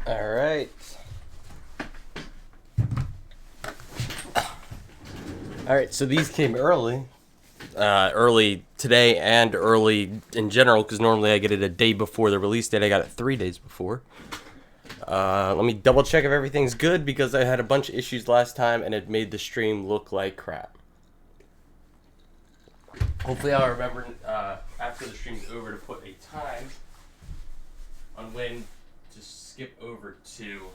All right. All right, so these came early. Early today and early in general, because normally I get it a day before the release date. I got it 3 days before. Let me double check if everything's good, because I had a bunch of issues last time and it made the stream look like crap. Hopefully I'll remember after the stream's over to put a time on when to skip over to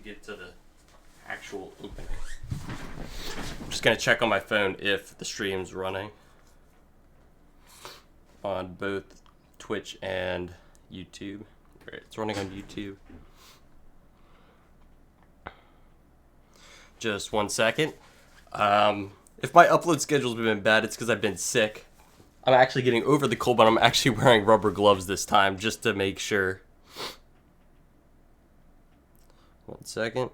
get to the actual opening. I'm just going to check on my phone if the stream's running on both Twitch and YouTube. Right, it's running on YouTube. Just 1 second. If my upload schedule's been bad, it's because I've been sick. I'm actually getting over the cold, but I'm actually wearing rubber gloves this time just to make sure. 1 second.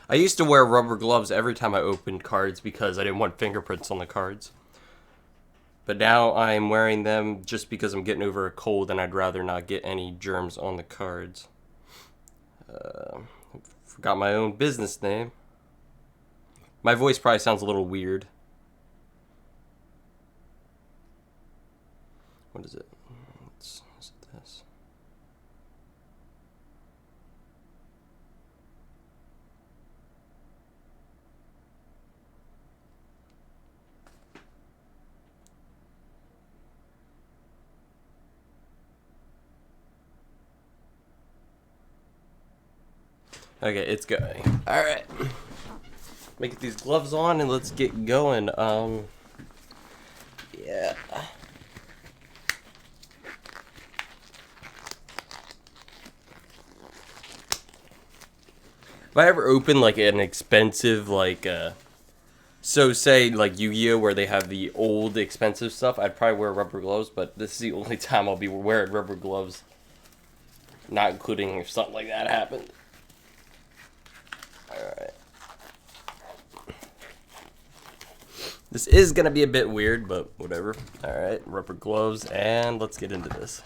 I used to wear rubber gloves every time I opened cards because I didn't want fingerprints on the cards. But now I'm wearing them just because I'm getting over a cold and I'd rather not get any germs on the cards. Forgot my own business name. My voice probably sounds a little weird. What is it? Is it this? Okay, it's going. Alright. Let me get these gloves on and let's get going. Yeah. If I ever open like an expensive so say like Yu-Gi-Oh where they have the old expensive stuff, I'd probably wear rubber gloves, but this is the only time I'll be wearing rubber gloves. Not including if something like that happened. Alright. This is going to be a bit weird, but whatever. Alright, rubber gloves, and let's get into this.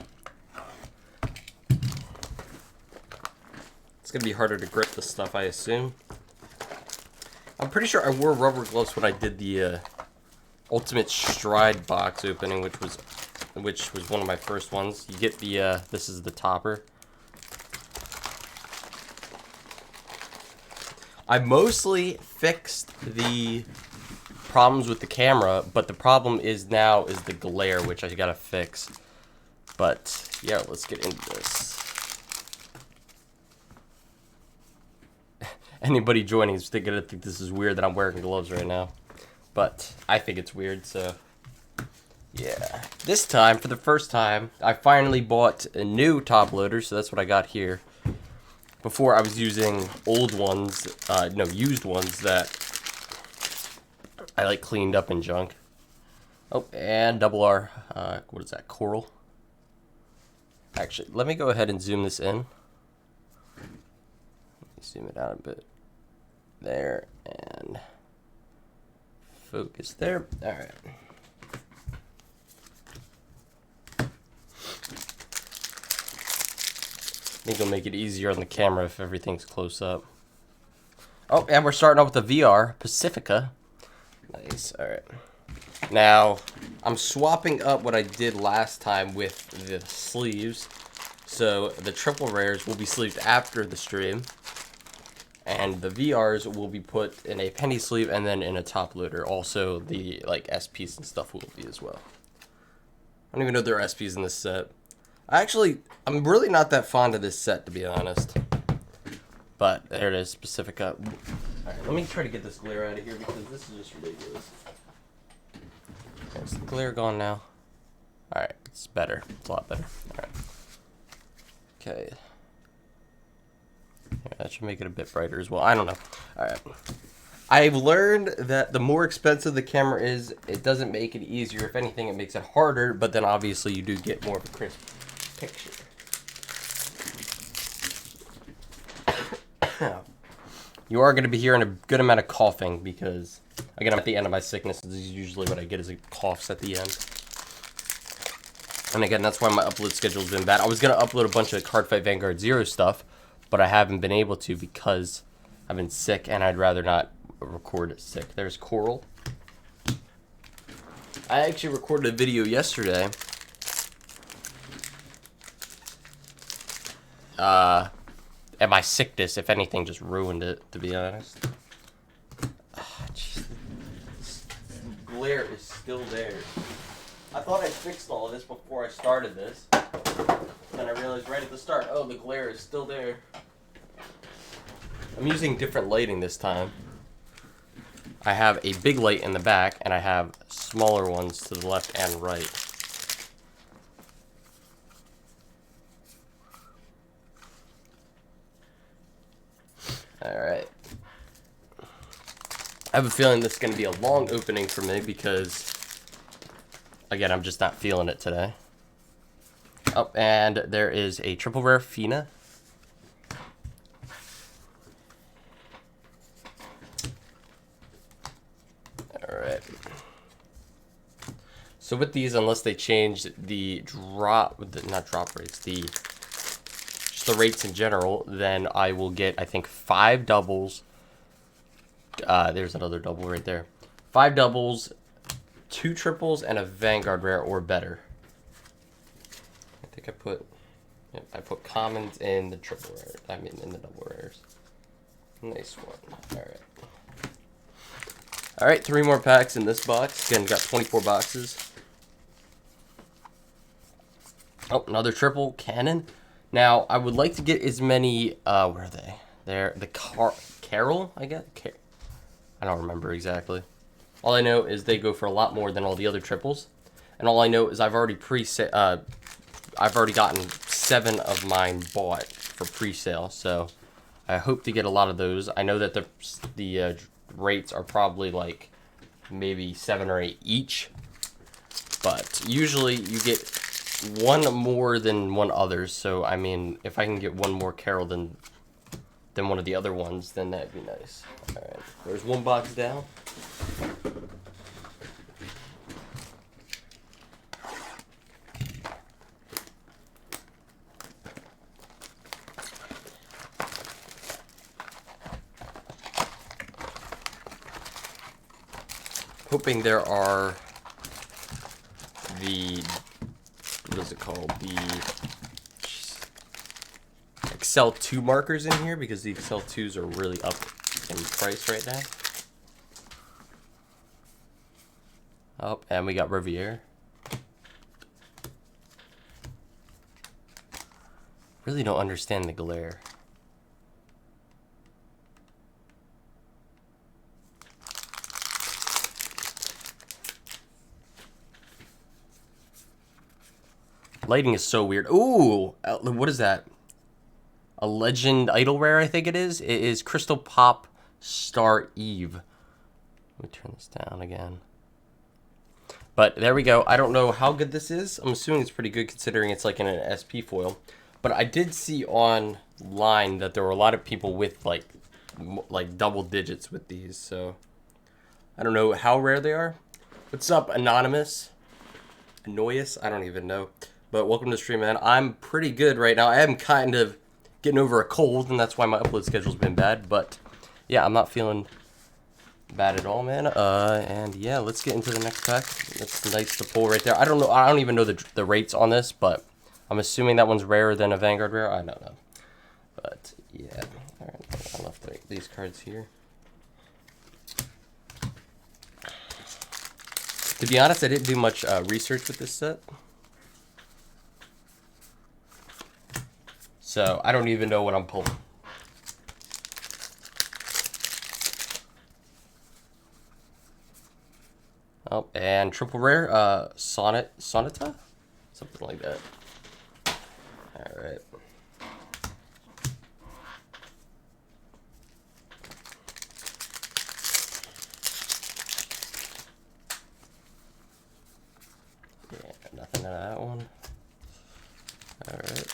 It's going to be harder to grip this stuff, I assume. I'm pretty sure I wore rubber gloves when I did the Ultimate Stride box opening, which was one of my first ones. You get the, this is the topper. I mostly fixed the problems with the camera, but the problem is now is the glare, which I gotta fix. But yeah, let's get into this. Anybody joining is gonna think this is weird that I'm wearing gloves right now, but I think it's weird. So yeah, this time for the first time, I finally bought a new top loader, so that's what I got here. Before I was using old ones, used ones that I like cleaned up and junk. Oh, and double R, what is that, coral? Actually, let me go ahead and zoom this in. Let me zoom it out a bit. There, and focus there. All right. I think it'll make it easier on the camera if everything's close up. Oh, and we're starting off with the VR Pacifica. Nice. All right. Now, I'm swapping up what I did last time with the sleeves. So the triple rares will be sleeved after the stream, and the VRs will be put in a penny sleeve and then in a top loader. Also, the SPs and stuff will be as well. I don't even know there are SPs in this set. I'm really not that fond of this set, to be honest. But there it is, Pacifica. Alright, let me try to get this glare out of here because this is just ridiculous. Okay, is the glare gone now? Alright, it's better. It's a lot better. Alright. Okay. Yeah, that should make it a bit brighter as well. I don't know. Alright. I've learned that the more expensive the camera is, it doesn't make it easier. If anything, it makes it harder, but then obviously you do get more of a crisp picture. You are going to be hearing a good amount of coughing because, again, I'm at the end of my sickness. This is usually what I get is coughs at the end. And again, that's why my upload schedule's been bad. I was going to upload a bunch of Cardfight Vanguard 0 stuff, but I haven't been able to because I've been sick, and I'd rather not record sick. There's Coral. I actually recorded a video yesterday. And my sickness, if anything, just ruined it, to be honest. The glare is still there. I thought I fixed all of this before I started this. Then I realized right at the start, oh, the glare is still there. I'm using different lighting this time. I have a big light in the back, and I have smaller ones to the left and right. Alright. I have a feeling this is going to be a long opening for me because, again, I'm just not feeling it today. Oh, and there is a triple rare Fina. Alright. So with these, unless they change the not drop rates, just the rates in general, then I will get, I think, 5 doubles. There's another double right there. 5 doubles, 2 triples, and a Vanguard rare or better. I think I put commons in the triple rare. I mean, in the double rares. Nice one. Alright. Alright, 3 more packs in this box. Again, got 24 boxes. Oh, another triple cannon. Now, I would like to get as many, where are they? They're the Carol, I guess? I don't remember exactly. All I know is they go for a lot more than all the other triples. And all I know is I've already gotten 7 of mine bought for pre-sale. So, I hope to get a lot of those. I know that the rates are probably like maybe 7 or 8 each. But usually you get one more than one others, so I mean, if I can get one more Carol than one of the other ones, then that'd be nice. Alright, there's one box down. Hoping there are what is it called? The Excel 2 markers in here, because the Excel 2s are really up in price right now. Oh, and we got Riviere. Really don't understand the glare. Lighting is so weird. Ooh, what is that? A Legend Idol Rare, I think it is. It is Crystal Pop Star Eve. Let me turn this down again. But there we go. I don't know how good this is. I'm assuming it's pretty good considering it's like in an SP foil. But I did see online that there were a lot of people with like double digits with these. So I don't know how rare they are. What's up, Anonymous? Annoyous? I don't even know. But welcome to the stream, man. I'm pretty good right now. I am kind of getting over a cold, and that's why my upload schedule's been bad. But yeah, I'm not feeling bad at all, man. And yeah, let's get into the next pack. That's nice to pull right there. I don't know. I don't even know the rates on this, but I'm assuming that one's rarer than a Vanguard rare. I don't know. But yeah, all right. I left these cards here. To be honest, I didn't do much research with this set. So, I don't even know what I'm pulling. Oh, and triple rare, Sonata? Something like that. Alright. Yeah, nothing out of that one. Alright.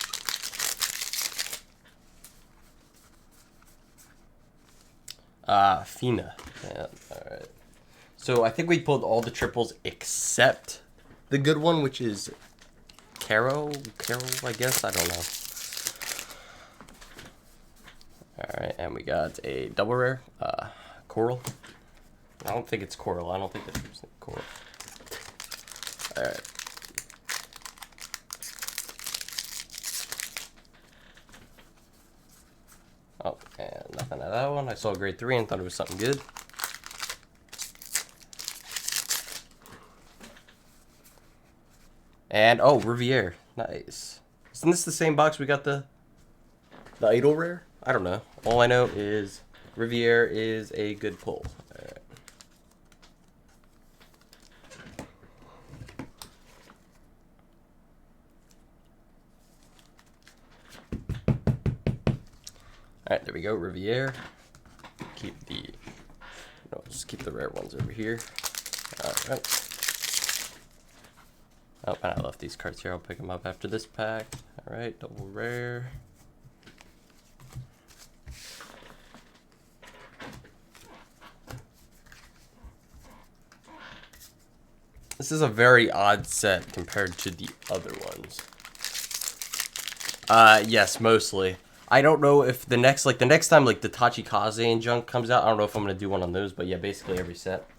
Fina. Yeah, alright. So I think we pulled all the triples except the good one, which is Carol, I guess. I don't know. Alright, and we got a double rare. Coral. I don't think it's coral. I don't think that's coral. Alright. Oh, and nothing out of that one. I saw grade 3 and thought it was something good. And, oh, Riviere. Nice. Isn't this the same box we got the idol rare? I don't know. All I know is Riviere is a good pull. Alright. Alright, there we go, Riviere. Keep the, no, just keep the rare ones over here. Alright. Oh, and I left these cards here. I'll pick them up after this pack. Alright, double rare. This is a very odd set compared to the other ones. Yes, mostly. I don't know if the next time like the Tachikaze and junk comes out, I don't know if I'm gonna do one on those, but yeah, basically every set.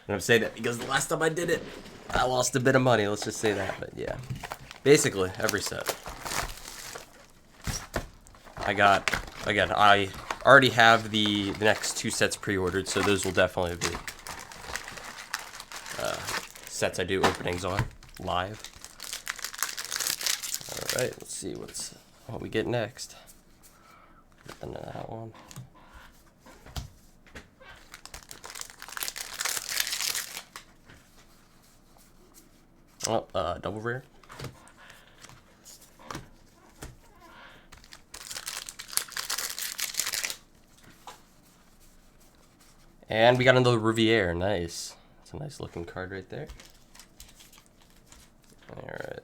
And I'm saying that because the last time I did it, I lost a bit of money, let's just say that, but yeah. Basically, every set. I got, again, I already have the next 2 sets pre-ordered, so those will definitely be sets I do openings on, live. Alright, let's see what we get next. Nothing in that one. Oh, double rare. And we got another Riviere. Nice. That's a nice looking card right there. Alright.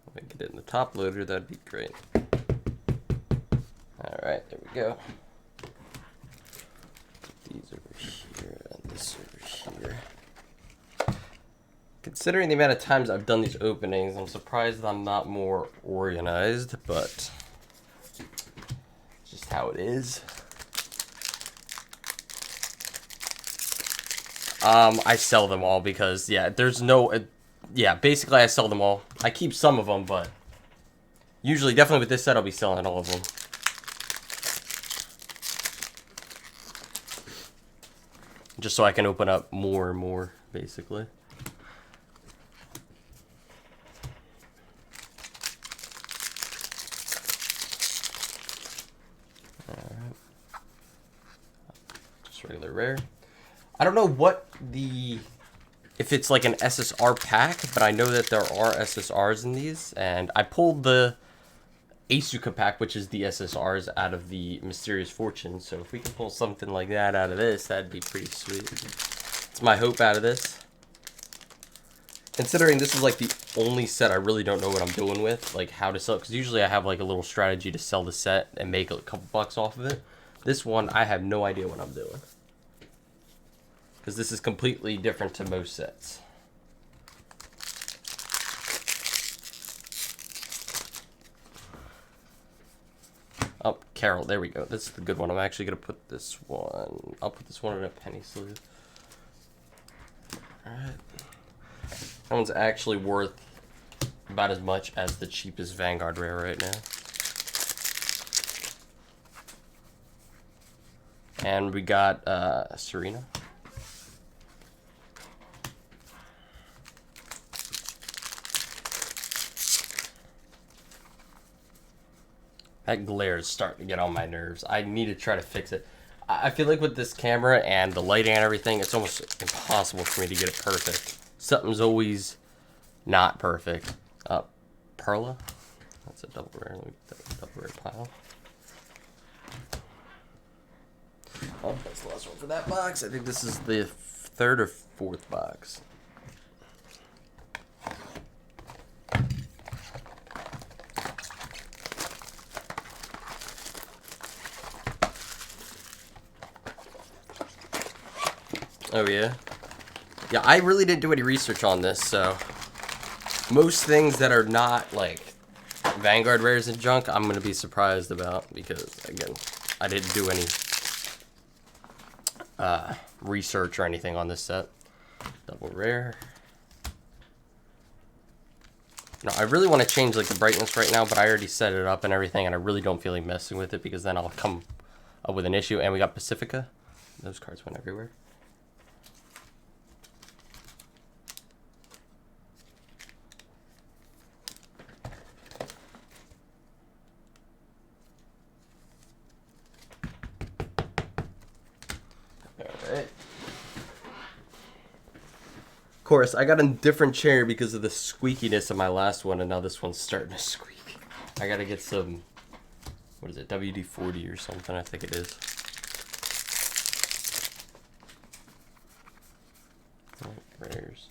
If I get it in the top loader, that'd be great. Alright, there we go. These over here and this over here. Considering the amount of times I've done these openings, I'm surprised I'm not more organized, but it's just how it is. I sell them all because, yeah, there's no, yeah, basically I sell them all. I keep some of them, but usually, definitely with this set, I'll be selling all of them. Just so I can open up more and more, basically. Alright. Just regular rare. I don't know what if it's like an SSR pack, but I know that there are SSRs in these, and I pulled the Asuka pack, which is the SSRs, out of the Mysterious Fortune, so if we can pull something like that out of this, that'd be pretty sweet. It's my hope out of this. Considering this is like the only set I really don't know what I'm doing with, like how to sell it, because usually I have like a little strategy to sell the set and make a couple bucks off of it. This one, I have no idea what I'm doing. Because this is completely different to most sets. Oh, Carol, there we go. This is the good one. I'm actually going to put this one, I'll put this one in a penny sleeve. Alright. That one's actually worth about as much as the cheapest Vanguard rare right now. And we got Serena. That glare is starting to get on my nerves. I need to try to fix it. I feel like with this camera and the lighting and everything, it's almost impossible for me to get it perfect. Something's always not perfect. Perla. That's a double rare. Let me get that double rare pile. Oh, that's the last one for that box. I think this is the 3rd or 4th box. Oh yeah? Yeah, I really didn't do any research on this, so most things that are not like Vanguard rares and junk, I'm gonna be surprised about because again, I didn't do any research or anything on this set. Double rare. No, I really want to change like the brightness right now, but I already set it up and everything, and I really don't feel like messing with it because then I'll come up with an issue. And we got Pacifica. Those cards went everywhere. Alright. Of course, I got a different chair because of the squeakiness of my last one, and now this one's starting to squeak. I gotta get some, what is it, WD-40 or something, I think it is. Rares.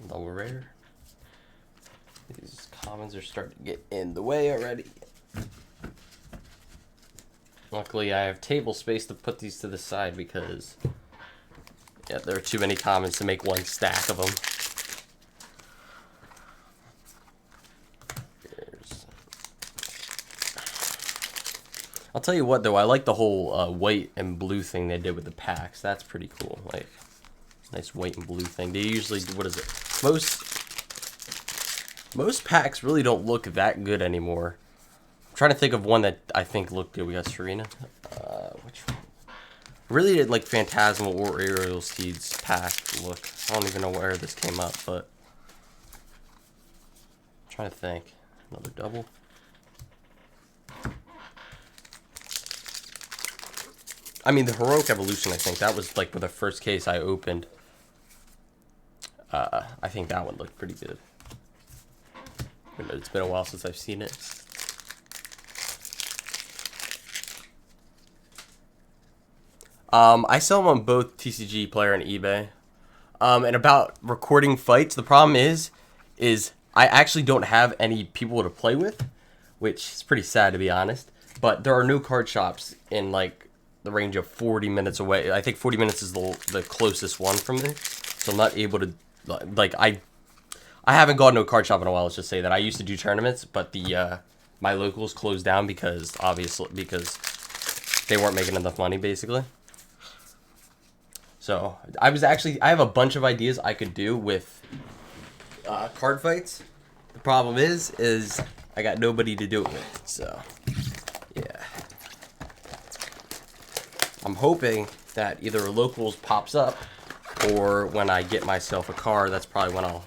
Double rare. These commons are starting to get in the way already. Luckily, I have table space to put these to the side because, yeah, there are too many commons to make one stack of them. I'll tell you what, though, I like the whole white and blue thing they did with the packs. That's pretty cool. Like, nice white and blue thing. They usually, what is it? Most packs really don't look that good anymore. I'm trying to think of one that I think looked good. We got Serena. Which one? Really did like Phantasmal or Aerial Steeds pack look. I don't even know where this came up, but I'm trying to think. Another double. I mean, the Heroic Evolution, I think that was like the first case I opened. I think that one looked pretty good. It's been a while since I've seen it. I sell them on both TCG Player and eBay. And about recording fights, the problem is I actually don't have any people to play with, which is pretty sad to be honest. But there are no card shops in like the range of 40 minutes away. I think 40 minutes is the closest one from me, so I'm not able to like I haven't gone to a card shop in a while. Let's just say that I used to do tournaments, but the my locals closed down because they weren't making enough money basically. So I have a bunch of ideas I could do with card fights. The problem is I got nobody to do it with. So yeah, I'm hoping that either a locals pops up or when I get myself a car, that's probably when I'll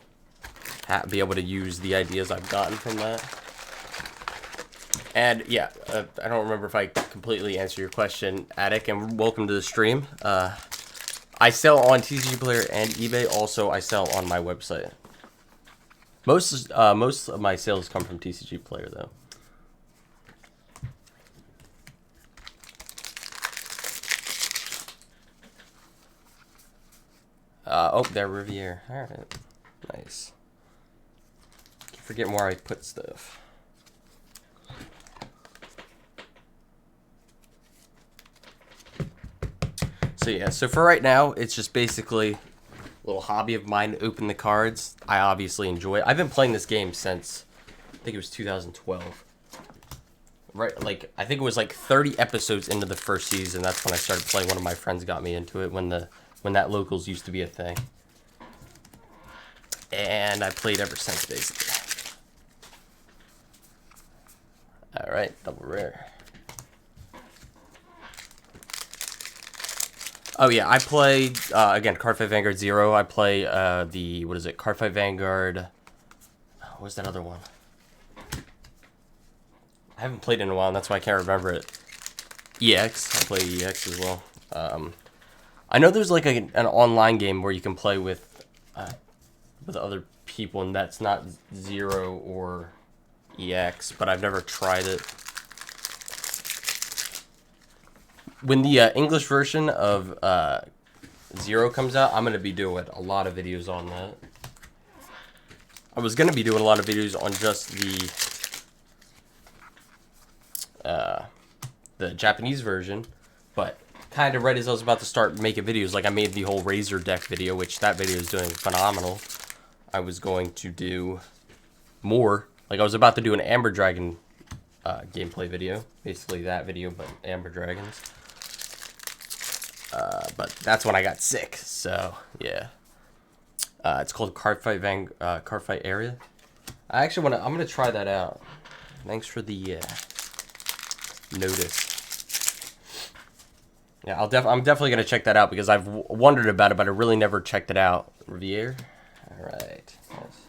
be able to use the ideas I've gotten from that. And yeah, I don't remember if I completely answered your question, Attic, and welcome to the stream. I sell on TCG Player and eBay. Also, I sell on my website. Most of my sales come from TCG Player, though. Oh, there, Riviere. All right, nice. Keep forgetting where I put stuff. So yeah, so for right now, it's just basically a little hobby of mine to open the cards. I obviously enjoy it. I've been playing this game since, I think it was 2012. Right, like, I think it was like 30 episodes into the first season. That's when I started playing. One of my friends got me into it when that locals used to be a thing. And I played ever since, basically. Alright, double rare. Oh yeah, I play, again, Cardfight Vanguard 0. I play Cardfight Vanguard, what's that other one? I haven't played in a while, and that's why I can't remember it. EX, I play EX as well. I know there's like an online game where you can play with other people, and that's not 0 or EX, but I've never tried it. When the English version of 0 comes out, I'm going to be doing a lot of videos on that. I was going to be doing a lot of videos on just the the Japanese version, but kind of right as I was about to start making videos, like I made the whole Razor deck video, which that video is doing phenomenal. I was going to do more. Like I was about to do an Amber Dragon gameplay video, basically that video, but Amber Dragons. But that's when I got sick. So yeah, it's called Cardfight Cardfight Area. I actually I'm gonna try that out. Thanks for the notice. Yeah, I'm definitely gonna check that out because I've wondered about it, but I really never checked it out. Riviere. All right. Nice.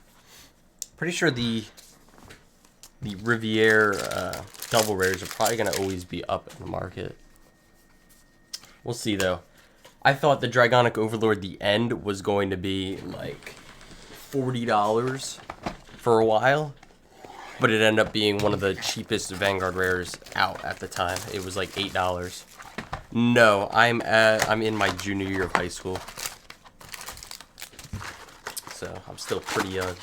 Pretty sure the Riviere double rares are probably gonna always be up in the market. We'll see though. I thought the Dragonic Overlord the End was going to be like $40 for a while, but it ended up being one of the cheapest Vanguard rares out at the time. It was like $8. No, I'm in my junior year of high school, so I'm still pretty young.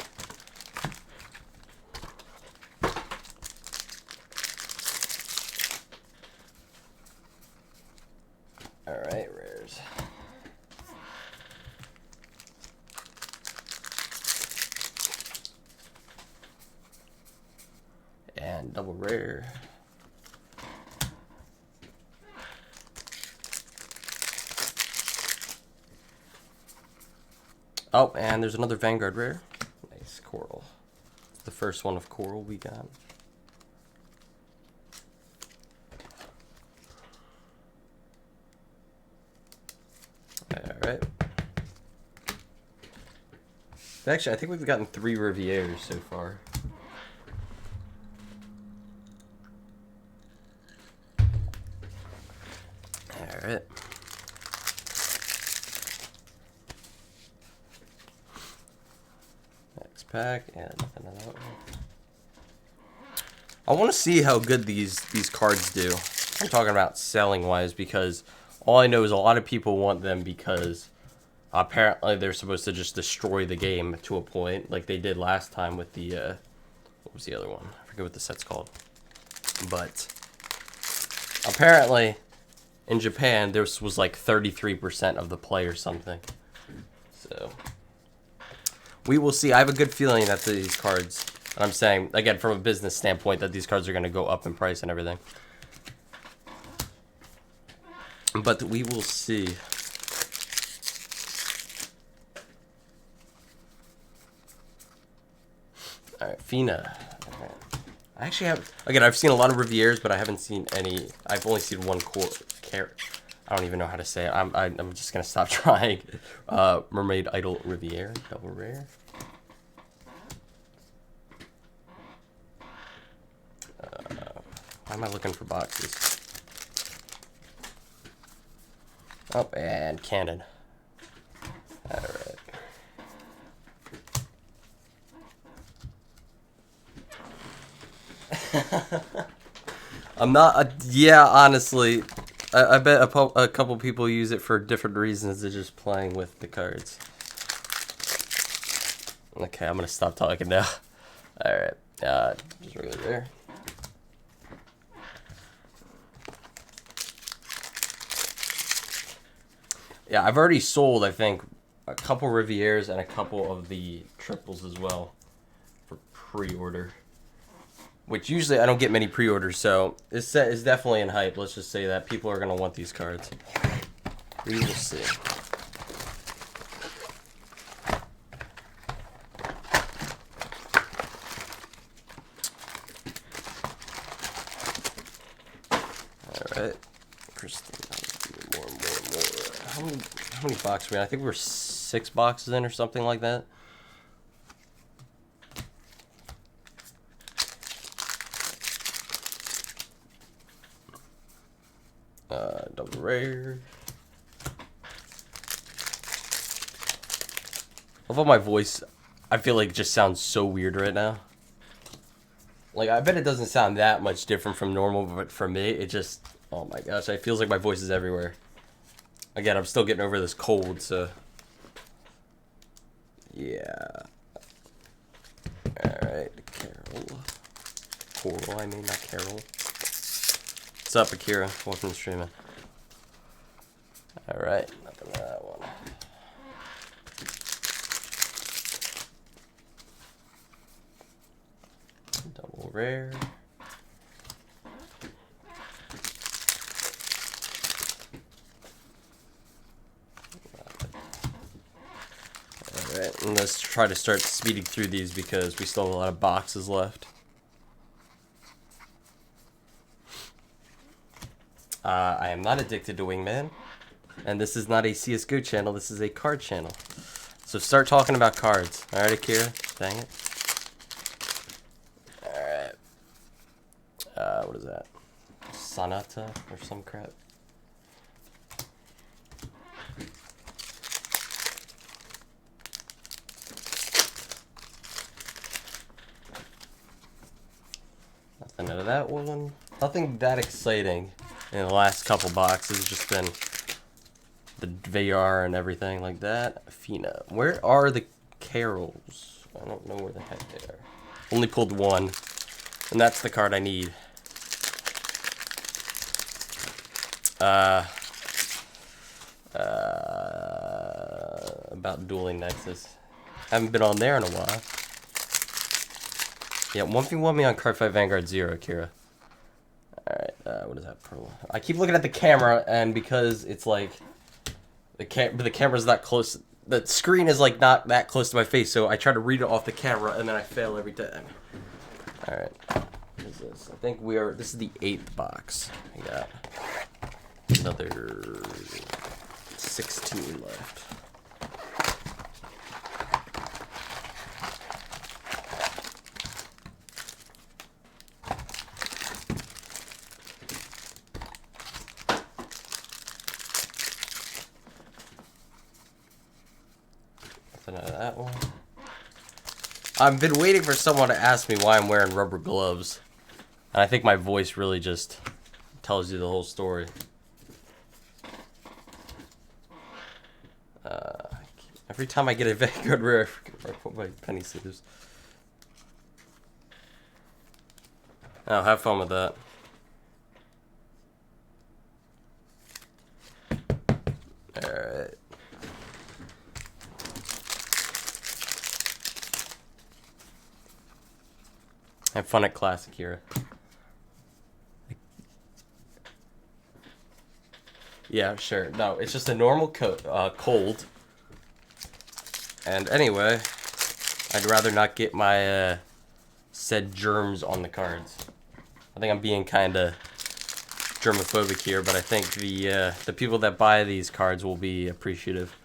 All right, rares. And double rare. Oh, and there's another Vanguard rare. Nice, Coral. It's the first one of Coral we got. Alright. Actually, I think we've gotten 3 Rivieres so far. Alright. Next pack, and nothing in that one. I want to see how good these cards do. I'm talking about selling wise, because all I know is a lot of people want them because apparently they're supposed to just destroy the game to a point, like they did last time with the what was the other one? I forget what the set's called. But apparently in Japan this was like 33% of the play or something. So we will see. I have a good feeling that these cards, I'm saying again from a business standpoint, that these cards are going to go up in price and everything. But we will see. Alright, Fina. All right. I actually have, again, I've seen a lot of Rivieres, but I haven't seen any. I've only seen one carrot. I don't even know how to say it. I'm just gonna stop trying. Mermaid Idol Riviere, double rare. Why am I looking for boxes? Oh, and Cannon. Alright. I'm not, yeah, honestly, I bet a couple people use it for different reasons than just playing with the cards. Okay, I'm gonna stop talking now. Alright, just regular there. Yeah, I've already sold, I think, a couple Rivieres and a couple of the triples as well for pre-order. Which usually I don't get many pre-orders, so this set is definitely in hype. Let's just say that people are going to want these cards. We will see. Alright. Christine, more. How many boxes are we in? I think we're 6 boxes in or something like that. Double rare. Although my voice, I feel like it just sounds so weird right now. Like, I bet it doesn't sound that much different from normal, but for me, it just, oh my gosh, it feels like my voice is everywhere. Again, I'm still getting over this cold, so. Yeah. Alright, Carol. Coral, I mean, not Carol. What's up, Akira? Welcome to streaming. Alright, nothing to that one. Double rare. Alright, and let's try to start speeding through these because we still have a lot of boxes left. I am not addicted to Wingman, and this is not a CSGO channel, this is a card channel. So start talking about cards. Alright, Akira? Dang it. Alright. What is that? Sonata or some crap? Nothing out of that one. Nothing that exciting in the last couple boxes. Just been the VR and everything like that. Athena. Where are the Carols? I don't know where the heck they are. Only pulled one. And that's the card I need. About Dueling Nexus. Haven't been on there in a while. Yeah, 1v1 me on Cardfight Vanguard 0, Kira. Alright, what is that? Pearl? I keep looking at the camera, and because it's like the camera's not close, the screen is like not that close to my face, so I try to read it off the camera, and then I fail every time. Alright, what is this? I think this is the 8th box. We got another 16 left. That one. I've been waiting for someone to ask me why I'm wearing rubber gloves, and I think my voice really just tells you the whole story. Every time I get a Vanguard rare, I forget where I put my penny sleeves. Oh, have fun with that. Alright. Have fun at Classic here. Yeah, sure. No, it's just a normal cold. And anyway, I'd rather not get my said germs on the cards. I think I'm being kind of germophobic here, but I think the people that buy these cards will be appreciative.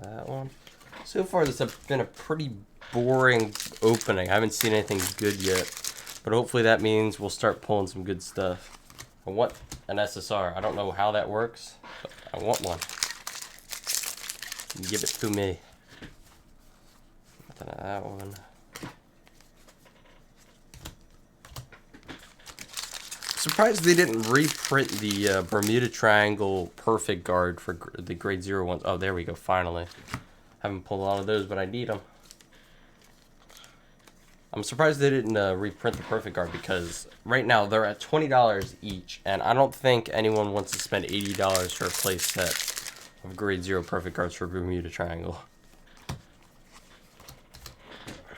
That one. So far, this has been a pretty boring opening. I haven't seen anything good yet, but hopefully that means we'll start pulling some good stuff. I want an SSR. I don't know how that works, but I want one. Give it to me. Nothing of that one. Surprised they didn't reprint the Bermuda Triangle Perfect Guard for the grade 0 ones. Oh, there we go, finally. Haven't pulled a lot of those, but I need them. I'm surprised they didn't reprint the Perfect Guard because right now they're at $20 each, and I don't think anyone wants to spend $80 for a play set of grade 0 Perfect Guards for Bermuda Triangle.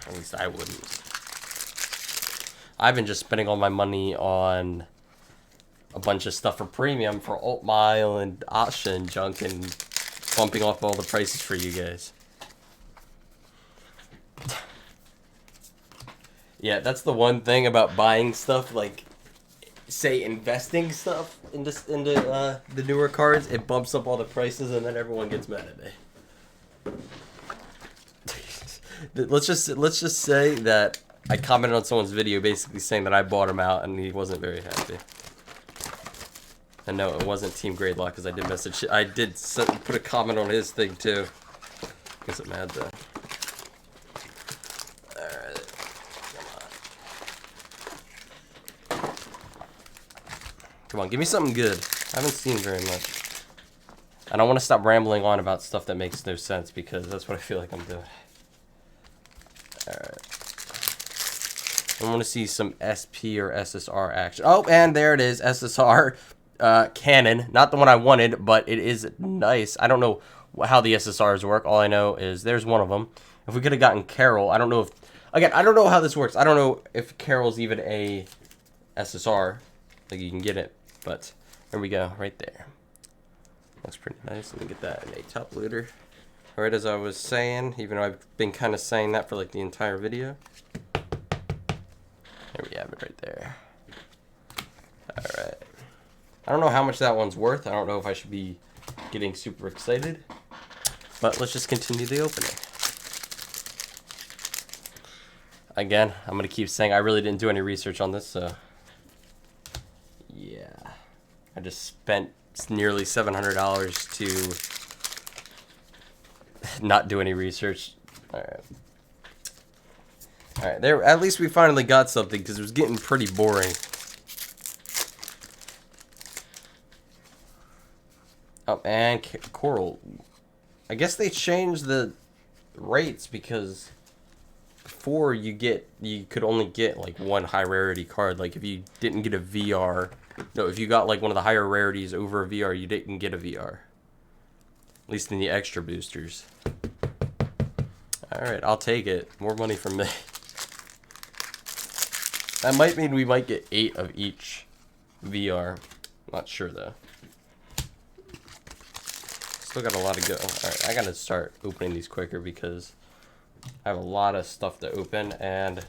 At least I wouldn't. I've been just spending all my money on a bunch of stuff for premium for Alt Mile and Asha and junk and bumping off all the prices for you guys. Yeah, that's the one thing about buying stuff, like, say, investing stuff into the newer cards. It bumps up all the prices and then everyone gets mad at me. Let's just say that I commented on someone's video basically saying that I bought him out and he wasn't very happy. And no, it wasn't Team Gradelock because I did message. I did put a comment on his thing too. Gets it mad though. Alright. Come on, give me something good. I haven't seen very much. And I want to stop rambling on about stuff that makes no sense because that's what I feel like I'm doing. Alright. I want to see some SP or SSR action. Oh, and there it is. SSR cannon. Not the one I wanted, but it is nice. I don't know how the SSRs work. All I know is there's one of them. If we could have gotten Carol, I don't know if... Again, I don't know how this works. I don't know if Carol's even a SSR. Like, you can get it. But there we go. Right there. Looks pretty nice. Let me get that in a top loader. Alright, as I was saying, even though I've been kind of saying that for like the entire video. There we have it right there. Alright. I don't know how much that one's worth. I don't know if I should be getting super excited. But let's just continue the opening. Again, I'm going to keep saying I really didn't do any research on this, so... Yeah. I just spent nearly $700 to not do any research. Alright. Alright, there. At least we finally got something, because it was getting pretty boring. Oh, and Coral. I guess they changed the rates, because before you could only get like one high rarity card. Like if you didn't get a VR, no, if you got like one of the higher rarities over a VR, you didn't get a VR. At least in the extra boosters. Alright, I'll take it. More money from me. That might mean we might get 8 of each VR. Not sure though. Still got a lot to go. Alright, I gotta start opening these quicker because I have a lot of stuff to open and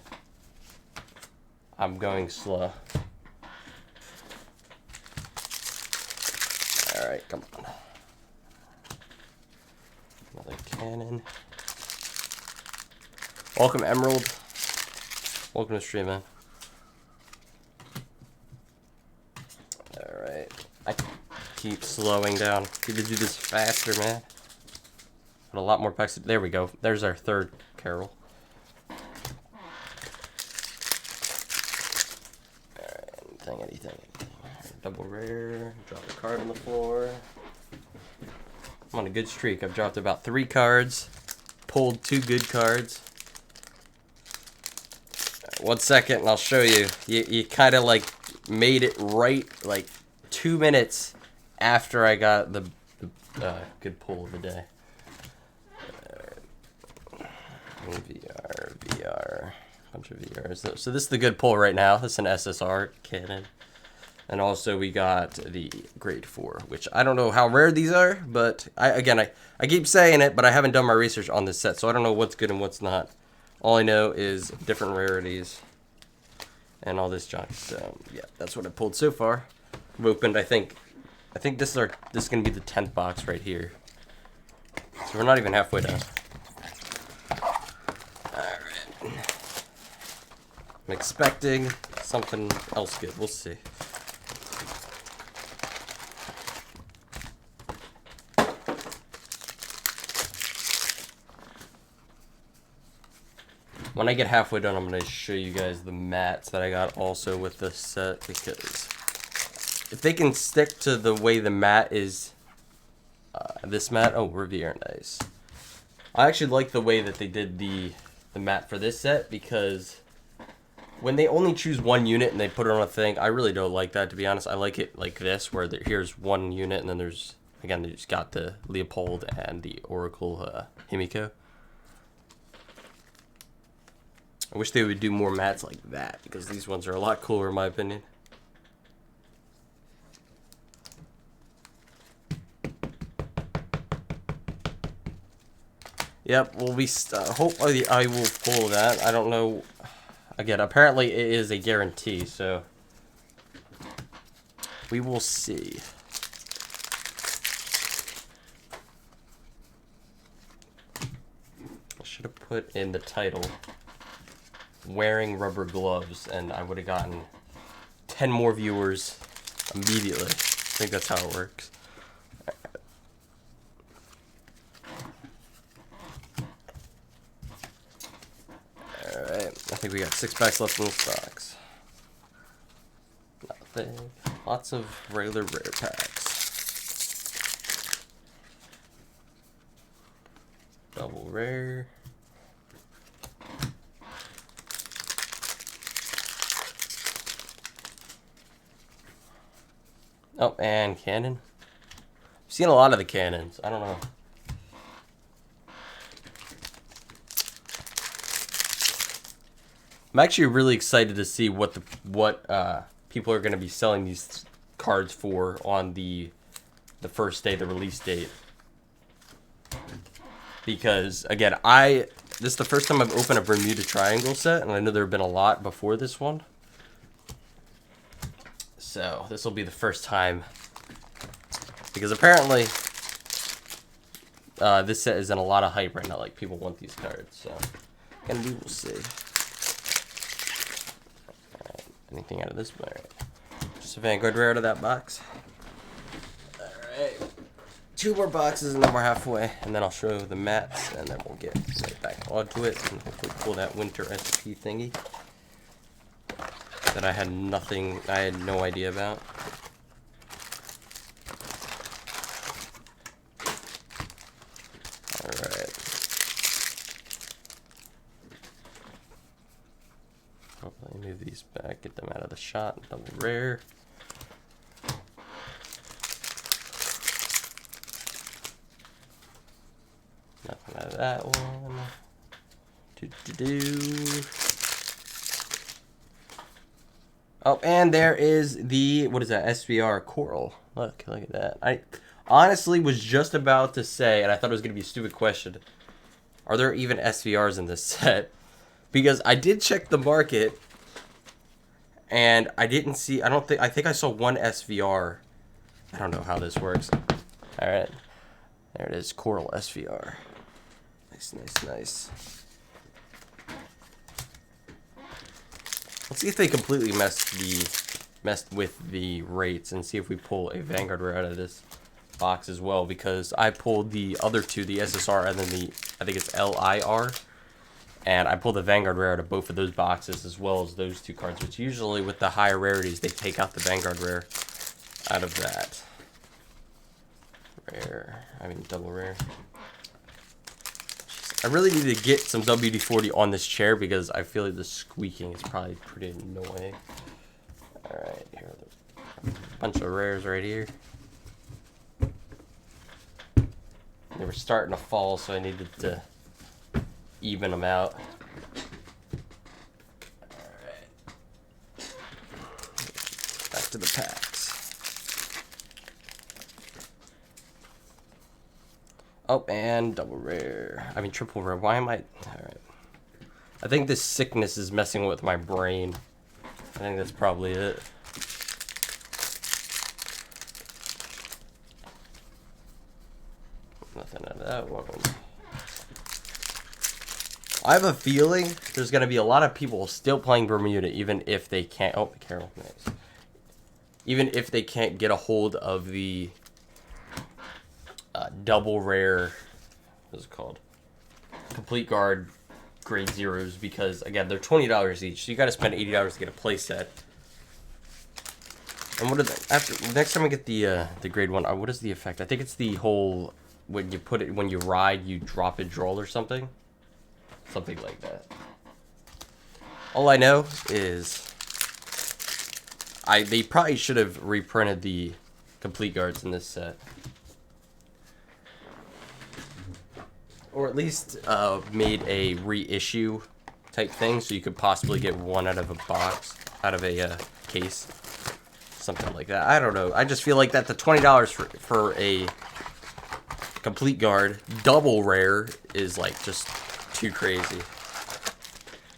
I'm going slow. Alright, come on. Another cannon. Welcome, Emerald. Welcome to stream, man. Alright. I keep slowing down. Need to do this faster, man. Got a lot more packs. There we go. There's our third Carol. Alright, anything. Double rare. Drop a card on the floor. I'm on a good streak. I've dropped about 3 cards. Pulled 2 good cards. Right, 1 second and I'll show you. You kind of like made it right like 2 minutes after I got the good pull of the day. VR, bunch of VRs. So this is the good pull right now. This is an SSR cannon. And also we got the grade 4, which I don't know how rare these are, but I keep saying it, but I haven't done my research on this set, so I don't know what's good and what's not. All I know is different rarities and all this junk. So yeah, that's what I pulled so far. I've opened, I think this is gonna be the 10th box right here. So we're not even halfway done. I'm expecting something else good. We'll see. When I get halfway done, I'm going to show you guys the mats that I got also with this set, because if they can stick to the way the mat is, this mat, oh, Revere, nice. I actually like the way that they did the mat for this set, because when they only choose one unit and they put it on a thing, I really don't like that, to be honest. I like it like this, where here's one unit and then there's, again, they just got the Leopold and the Oracle Himiko. I wish they would do more mats like that, because these ones are a lot cooler in my opinion. Yep, well, hopefully I will pull that. I don't know. Again, apparently it is a guarantee, so we will see. I should have put in the title, wearing rubber gloves, and I would have gotten 10 more viewers immediately. I think that's how it works. Alright, I think we got 6 packs left in this box. Nothing. Lots of regular rare packs. Double rare. Oh, and cannon. I've seen a lot of the cannons. I don't know. I'm actually really excited to see what people are going to be selling these cards for on the first day, the release date. Because again, this is the first time I've opened a Bermuda Triangle set, and I know there have been a lot before this one. So this will be the first time, because apparently this set is in a lot of hype right now. Like, people want these cards, so and we will see. All right, anything out of this? All right, just a Vanguard rare out of that box. All right, 2 more boxes and then we're halfway, and then I'll show the mats, and then we'll get right back onto it and hopefully pull that winter SP thingy that I had no idea about. Alright. Let me move these back, get them out of the shot. Double rare. Nothing out of that one. Oh, and there is the, what is that, SVR Coral. Look at that. I honestly was just about to say, and I thought it was going to be a stupid question, are there even SVRs in this set? Because I did check the market, and I didn't see, I think I saw 1 SVR. I don't know how this works. Alright. There it is, Coral SVR. Nice. Let's see if they completely messed with the rates, and see if we pull a Vanguard rare out of this box as well, because I pulled the other 2, the SSR and then the, I think it's LIR, and I pulled the Vanguard rare out of both of those boxes as well as those 2 cards, which usually with the higher rarities they take out the Vanguard rare out of that. Double rare. I really need to get some WD-40 on this chair because I feel like the squeaking is probably pretty annoying. Alright, here are a bunch of rares right here. They were starting to fall, so I needed to even them out. Alright. Back to the packs. Oh, and double rare. Triple rare. Why am I... Alright. I think this sickness is messing with my brain. I think that's probably it. Nothing out of that one. I have a feeling there's going to be a lot of people still playing Bermuda, even if they can't... Oh, be careful. Nice. Even if they can't get a hold of the... double rare, what's it called? Complete guard grade zeros, because again they're $20 each, so you got to spend $80 to get a play set. And what are the, after next time I get the grade 1? What is the effect? I think it's the whole when you ride you drop a draw or something like that. All I know is they probably should have reprinted the complete guards in this set. Or at least made a reissue type thing, so you could possibly get 1 out of a box, out of a case, something like that. I don't know. I just feel like that the $20 for a complete guard double rare is like just too crazy.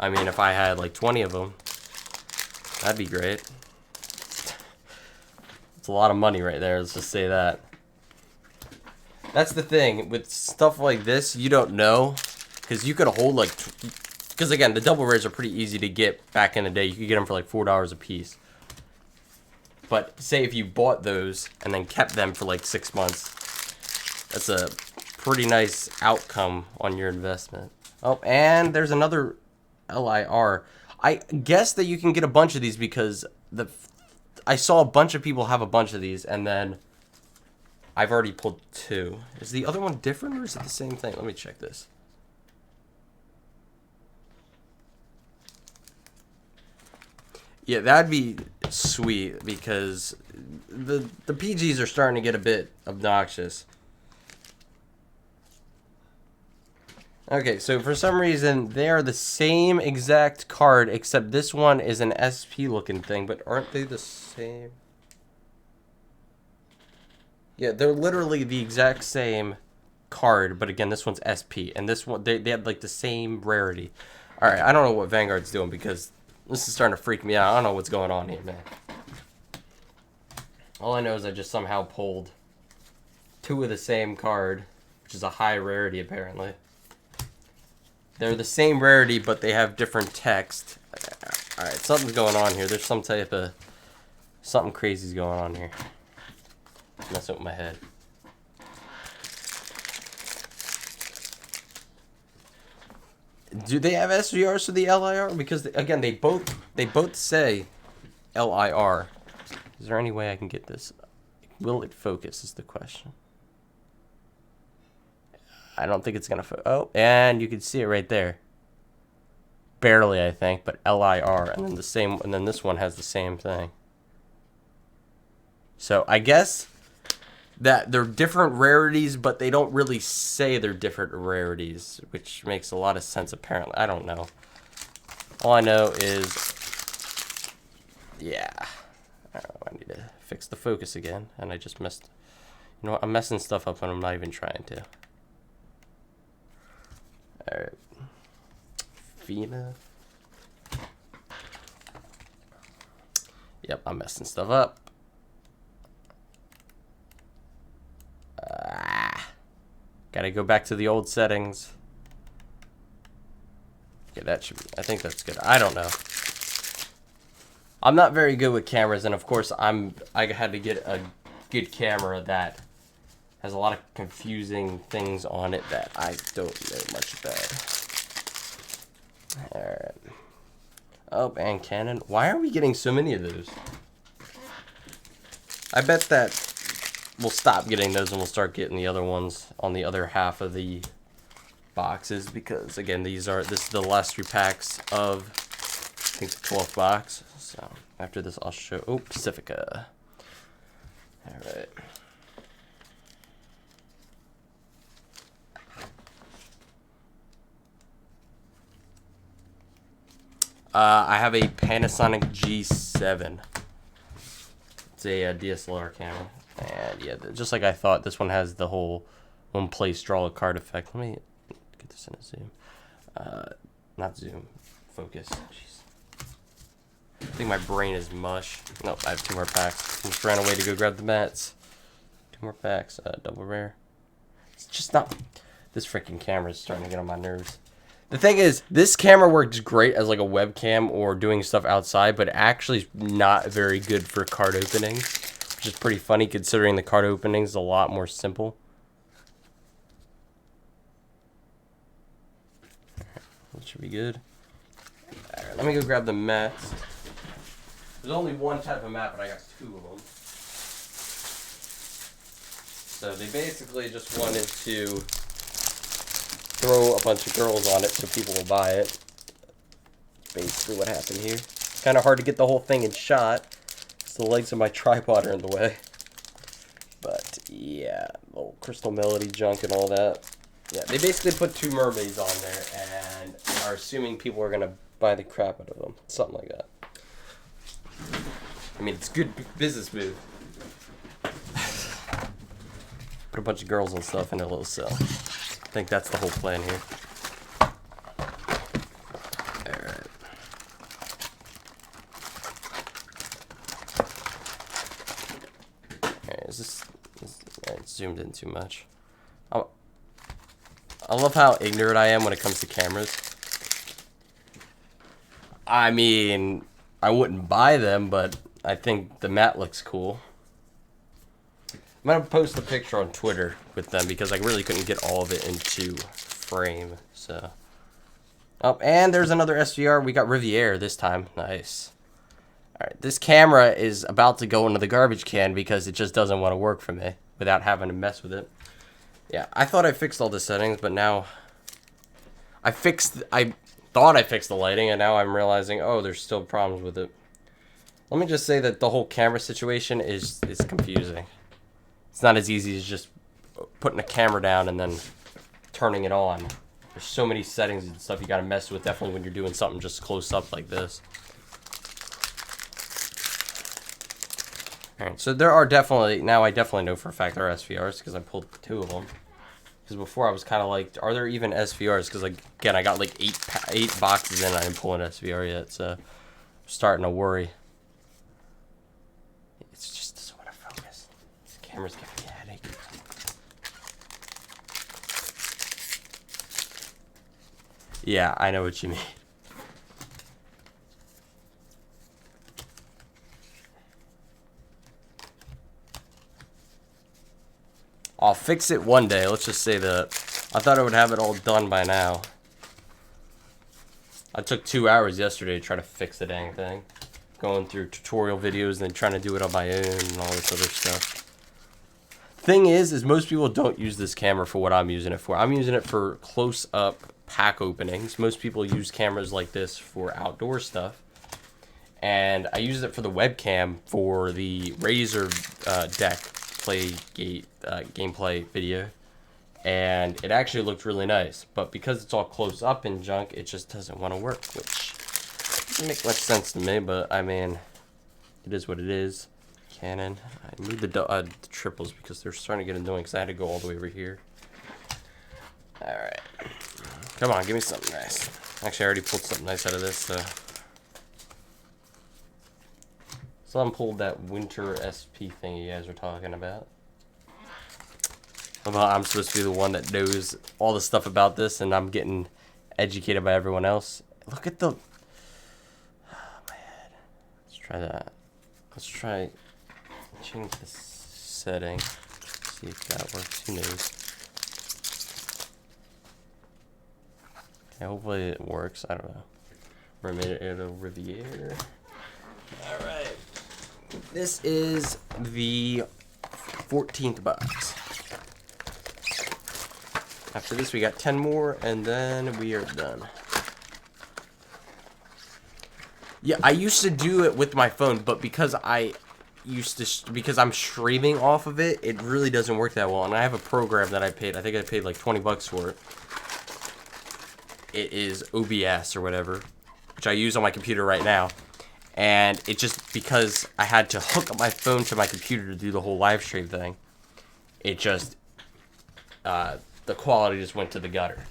If I had like 20 of them, that'd be great. It's a lot of money right there. Let's just say that. That's the thing with stuff like this, you don't know, because you could hold like, because again, the double rares are pretty easy to get back in the day. You could get them for like $4 a piece. But say if you bought those and then kept them for like 6 months, that's a pretty nice outcome on your investment. Oh, and there's another LIR. I guess that you can get a bunch of these because I saw a bunch of people have a bunch of these, and then I've already pulled 2. Is the other one different or is it the same thing? Let me check this. Yeah, that'd be sweet because the PGs are starting to get a bit obnoxious. Okay, so for some reason they are the same exact card except this one is an SP looking thing, but aren't they the same? Yeah, they're literally the exact same card, but again, this one's SP, and this one they have like the same rarity. All right, I don't know what Vanguard's doing because this is starting to freak me out. I don't know what's going on here, man. All I know is I just somehow pulled 2 of the same card, which is a high rarity apparently. They're the same rarity, but they have different text. All right, something's going on here. There's some type of something crazy's going on here. Messing with my head. Do they have SVRs for the LIR? Because again, they both say LIR. Is there any way I can get this? Will it focus? Is the question. I don't think it's gonna. Oh, and you can see it right there. Barely, I think, but LIR, and then the same, and then this one has the same thing. So I guess that they're different rarities, but they don't really say they're different rarities, which makes a lot of sense apparently. I don't know. All I know is, yeah, I need to fix the focus again, and I just messed. You know what? I'm messing stuff up when I'm not even trying to. All right, FEMA. Yep, I'm messing stuff up. Gotta go back to the old settings. Okay, that should be, I think that's good. I don't know. I'm not very good with cameras, and of course I had to get a good camera that has a lot of confusing things on it that I don't know much about. Alright. Oh, and Canon. Why are we getting so many of those? I bet that we'll stop getting those and we'll start getting the other ones on the other half of the boxes because again this is the last 3 packs of I think the 12th box. So after this I'll show Pacifica. Alright. I have a Panasonic G7. It's a DSLR camera. And yeah, just like I thought, this one has the whole one place draw a card effect. Let me get this in a zoom. Not zoom, focus. Jeez. I think my brain is mush. Nope, I have 2 more packs. I just ran away to go grab the mats. 2 more packs, double rare. It's just not, this freaking camera is starting to get on my nerves. The thing is, this camera works great as like a webcam or doing stuff outside, but actually is not very good for card openings. Which is pretty funny considering the card opening is a lot more simple. That should be good. Alright, let me go grab the mats. There's only one type of mat, but I got 2 of them. So they basically just wanted to throw a bunch of girls on it so people will buy it. Basically what happened here. It's kind of hard to get the whole thing in shot. The legs of my tripod are in the way. But yeah, little Crystal Melody junk and all that. Yeah, they basically put 2 mermaids on there and are assuming people are going to buy the crap out of them. Something like that. I mean, it's a good business move. Put a bunch of girls and stuff in a little cell. I think that's the whole plan here. Alright. It's zoomed in too much. I love how ignorant I am when it comes to cameras. I mean, I wouldn't buy them, but I think the mat looks cool. I'm going to post a picture on Twitter with them because I really couldn't get all of it into frame. So, oh, and there's another SVR. We got Riviere this time. Nice. All right, this camera is about to go into the garbage can because it just doesn't want to work for me without having to mess with it. Yeah, I thought I fixed all the settings, but now I thought I fixed the lighting, and now I'm realizing, oh, there's still problems with it. Let me just say that the whole camera situation is confusing. It's not as easy as just putting a camera down and then turning it on. There's so many settings and stuff you gotta mess with, definitely when you're doing something just close up like this. Alright, so there are definitely, now I definitely know for a fact there are SVRs because I pulled 2 of them. Because before I was kind of like, are there even SVRs? Because, like, again, I got like 8 boxes in and I didn't pull an SVR yet, so I'm starting to worry. It just doesn't want to focus. This camera's giving me a headache. Yeah, I know what you mean. I'll fix it one day, let's just say that. I thought I would have it all done by now. I took 2 hours yesterday to try to fix the dang thing. Going through tutorial videos and then trying to do it on my own and all this other stuff. Thing is most people don't use this camera for what I'm using it for. I'm using it for close-up pack openings. Most people use cameras like this for outdoor stuff. And I use it for the webcam for the Razer deck gameplay video, and it actually looked really nice, but because it's all close up and junk, it just doesn't want to work, which doesn't make much sense to me, but I mean, it is what it is. Canon, I need the triples because they're starting to get annoying because I had to go all the way over here. Alright, come on, give me something nice. Actually, I already pulled something nice out of this, so someone pulled that winter SP thing you guys were talking about. Well, I'm supposed to be the one that knows all the stuff about this, and I'm getting educated by everyone else. Look at the... Oh, my head. Let's try that. Let's try... change the setting. See if that works. Who knows? Okay, hopefully it works. I don't know. Mermaid Riviere. Alright. This is the 14th box. After this, we got 10 more, and then we are done. Yeah, I used to do it with my phone, but because I'm streaming off of it, it really doesn't work that well. And I have a program that I think I paid like 20 bucks for it. It is OBS or whatever, which I use on my computer right now. And it just, because I had to hook up my phone to my computer to do the whole live stream thing, it just, the quality just went to the gutter.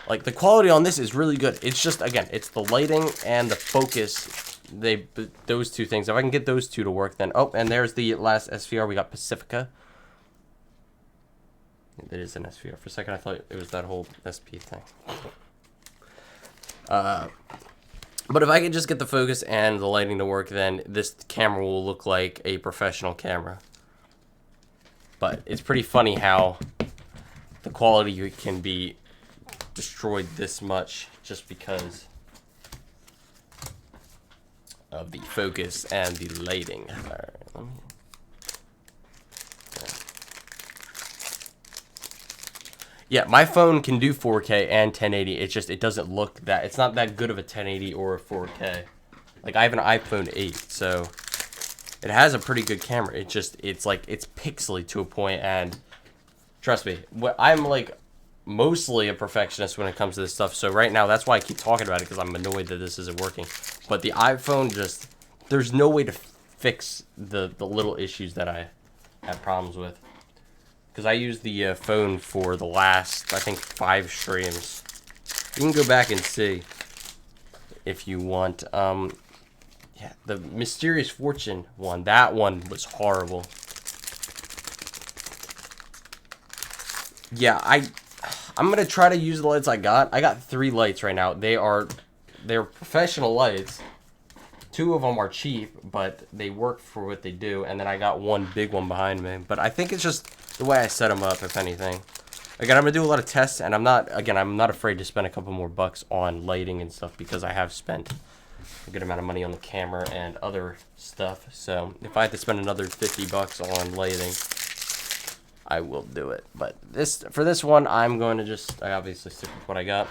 Like, the quality on this is really good. It's just, again, it's the lighting and the focus. Those two things. If I can get those two to work, then... Oh, and there's the last SVR. We got Pacifica. That is an SVR. For a second, I thought it was that whole SP thing. But if I can just get the focus and the lighting to work, then this camera will look like a professional camera. But it's pretty funny how the quality can be destroyed this much just because of the focus and the lighting. All right, let me... Yeah, my phone can do 4K and 1080. It's just, it doesn't look that, it's not that good of a 1080 or a 4K. Like, I have an iPhone 8, so it has a pretty good camera. It just, it's like, it's pixely to a point, and trust me, I'm like mostly a perfectionist when it comes to this stuff. So right now, that's why I keep talking about it, because I'm annoyed that this isn't working. But the iPhone just, there's no way to fix the little issues that I have problems with. Because I used the phone for the last, I think, 5 streams. You can go back and see if you want. Yeah, the Mysterious Fortune one, that one was horrible. Yeah, I'm going to try to use the lights I got. I got 3 lights right now. They're professional lights. 2 of them are cheap, but they work for what they do. And then I got 1 big one behind me. But I think it's just the way I set them up, if anything. Again, I'm going to do a lot of tests, and I'm not afraid to spend a couple more bucks on lighting and stuff, because I have spent a good amount of money on the camera and other stuff. So if I had to spend another 50 bucks on lighting, I will do it. But for this one, I'm going to I obviously stick with what I got.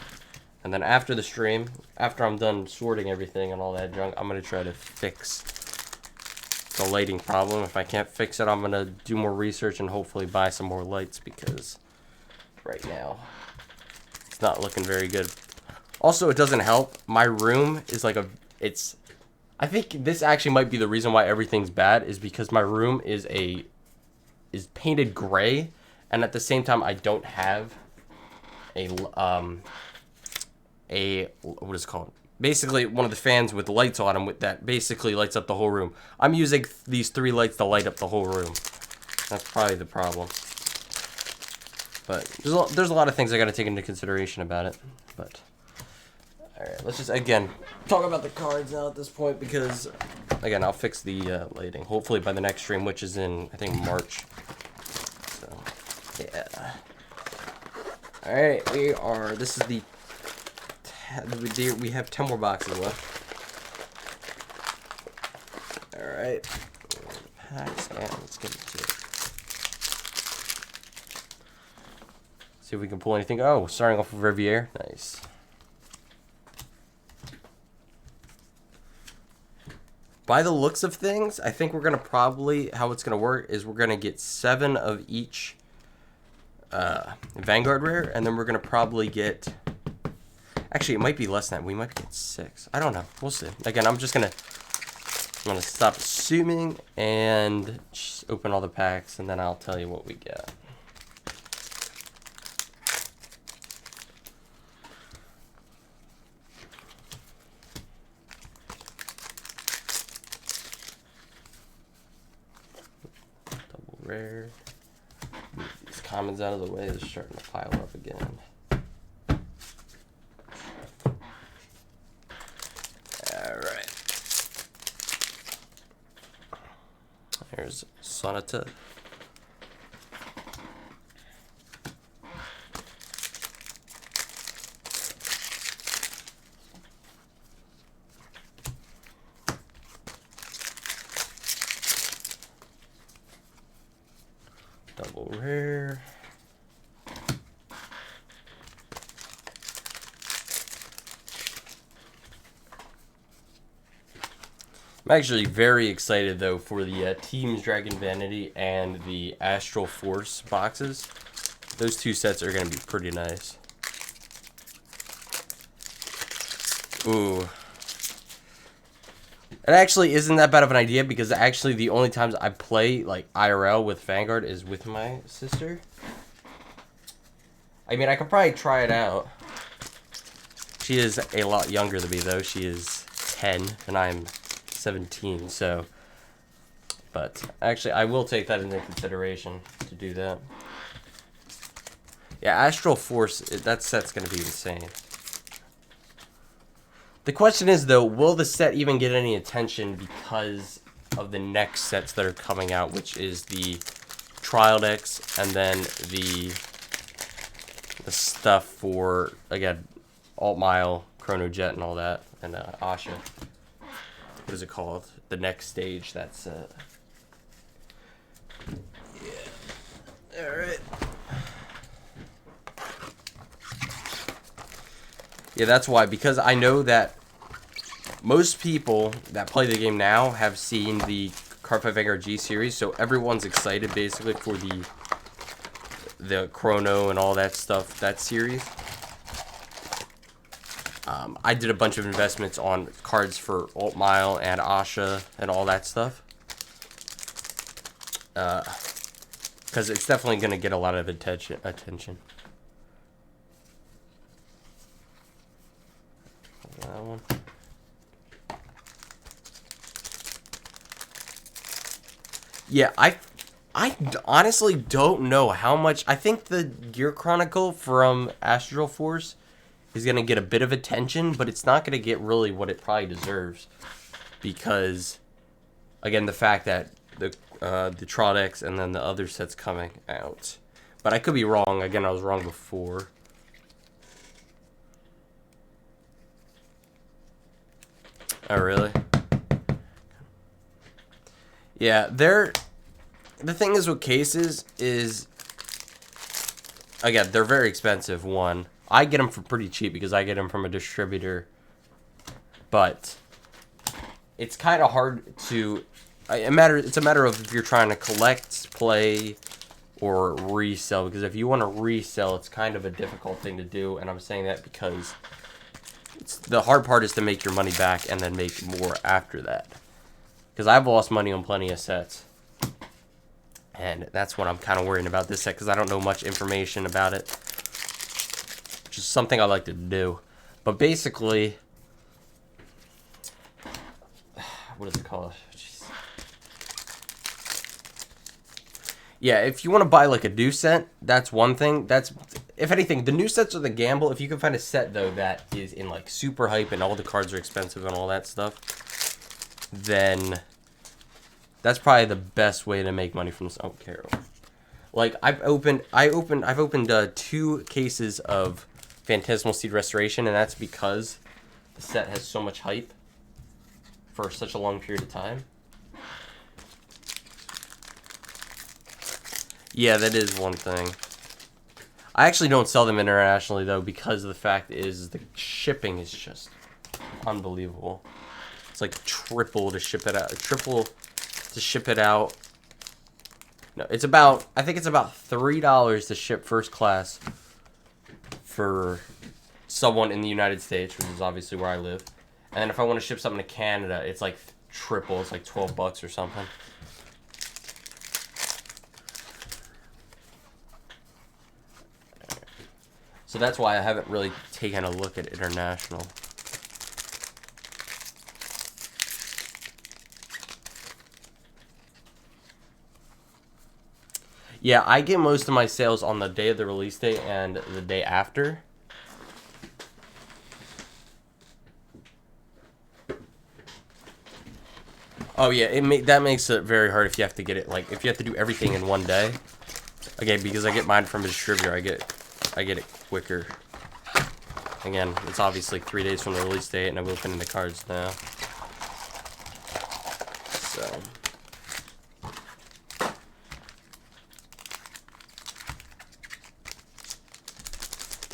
And then after the stream, after I'm done sorting everything and all that junk, I'm going to try to fix the lighting problem. If I can't fix it, I'm going to do more research and hopefully buy some more lights, because right now it's not looking very good. Also, it doesn't help. My room is like I think this actually might be the reason why everything's bad, is because my room is painted gray, and at the same time I don't have a what is it called? Basically one of the fans with lights on them that basically lights up the whole room. I'm using these 3 lights to light up the whole room. That's probably the problem. But there's a lot of things I got to take into consideration about it. But alright, let's just, again, talk about the cards now at this point, because, again, I'll fix the lighting, hopefully by the next stream, which is in, I think, March. So, yeah. Alright, this is we have 10 more boxes left. Alright. Packs, and let's get into it. See if we can pull anything. Oh, starting off with Riviere. Nice. By the looks of things, I think we're going to probably, how it's going to work is we're going to get 7 of each Vanguard rare, and then we're going to probably get, actually, it might be less than that. We might get 6. I don't know. We'll see. Again, I'm going to stop assuming and just open all the packs, and then I'll tell you what we get. Rare. Move these commons out of the way. They're starting to pile up again. Alright. Here's Sonata. Double rare. I'm actually very excited though for the Teams Dragon Vanity and the Astral Force boxes. Those 2 sets are going to be pretty nice. Ooh. It actually isn't that bad of an idea, because actually the only times I play like IRL with Vanguard is with my sister. I mean, I could probably try it out. She is a lot younger than me though. She is 10 and I'm 17, so. But actually, I will take that into consideration to do that. Yeah, Astral Force, that set's going to be insane. The question is, though, will the set even get any attention because of the next sets that are coming out, which is the Trial decks and then the stuff for, again, Alt Mile, Chrono Jet, and all that, and Asha. What is it called? The next stage. That's yeah. All right. Yeah, that's why, because I know that most people that play the game now have seen the Cardfight Vanguard G series, so everyone's excited basically for the Chrono and all that stuff, that series. I did a bunch of investments on cards for Alt Mile and Asha and all that stuff. Because it's definitely going to get a lot of attention. That one. Yeah, I honestly don't know how much. I think the Gear Chronicle from Astral Force is going to get a bit of attention, but it's not going to get really what it probably deserves. Because, again, the fact that the Trodex and then the other set's coming out. But I could be wrong. Again, I was wrong before. Oh, really? Yeah, the thing is with cases is again, they're very expensive, one. I get them for pretty cheap because I get them from a distributor. But it's kind of hard to... It's a matter of if you're trying to collect, play, or resell. Because if you want to resell, it's kind of a difficult thing to do. And I'm saying that because the hard part is to make your money back and then make more after that. Because I've lost money on plenty of sets. And that's what I'm kind of worrying about this set, because I don't know much information about it. Which is something I like to do. But basically... What is it called? Jeez. Yeah, if you want to buy like a new set, that's one thing. That's, if anything, the new sets are the gamble. If you can find a set, though, that is in like super hype and all the cards are expensive and all that stuff, then that's probably the best way to make money from this. I don't care. Like I've opened 2 cases of Phantasmal Seed Restoration, and that's because the set has so much hype for such a long period of time. Yeah, that is one thing. I actually don't sell them internationally, though, because the fact is the shipping is just unbelievable. It's like triple to ship it out. Triple to ship it out. No, it's about, I think it's about $3 to ship first class for someone in the United States, which is obviously where I live. And then if I want to ship something to Canada, it's like triple. It's like $12 or something. So that's why I haven't really taken a look at international. Yeah, I get most of my sales on the day of the release date and the day after. Oh yeah, that makes it very hard if you have to get it, like, if you have to do everything in one day. Again, because I get mine from a distributor, I get it quicker. Again, it's obviously 3 days from the release date, and I'm opening the cards now. So.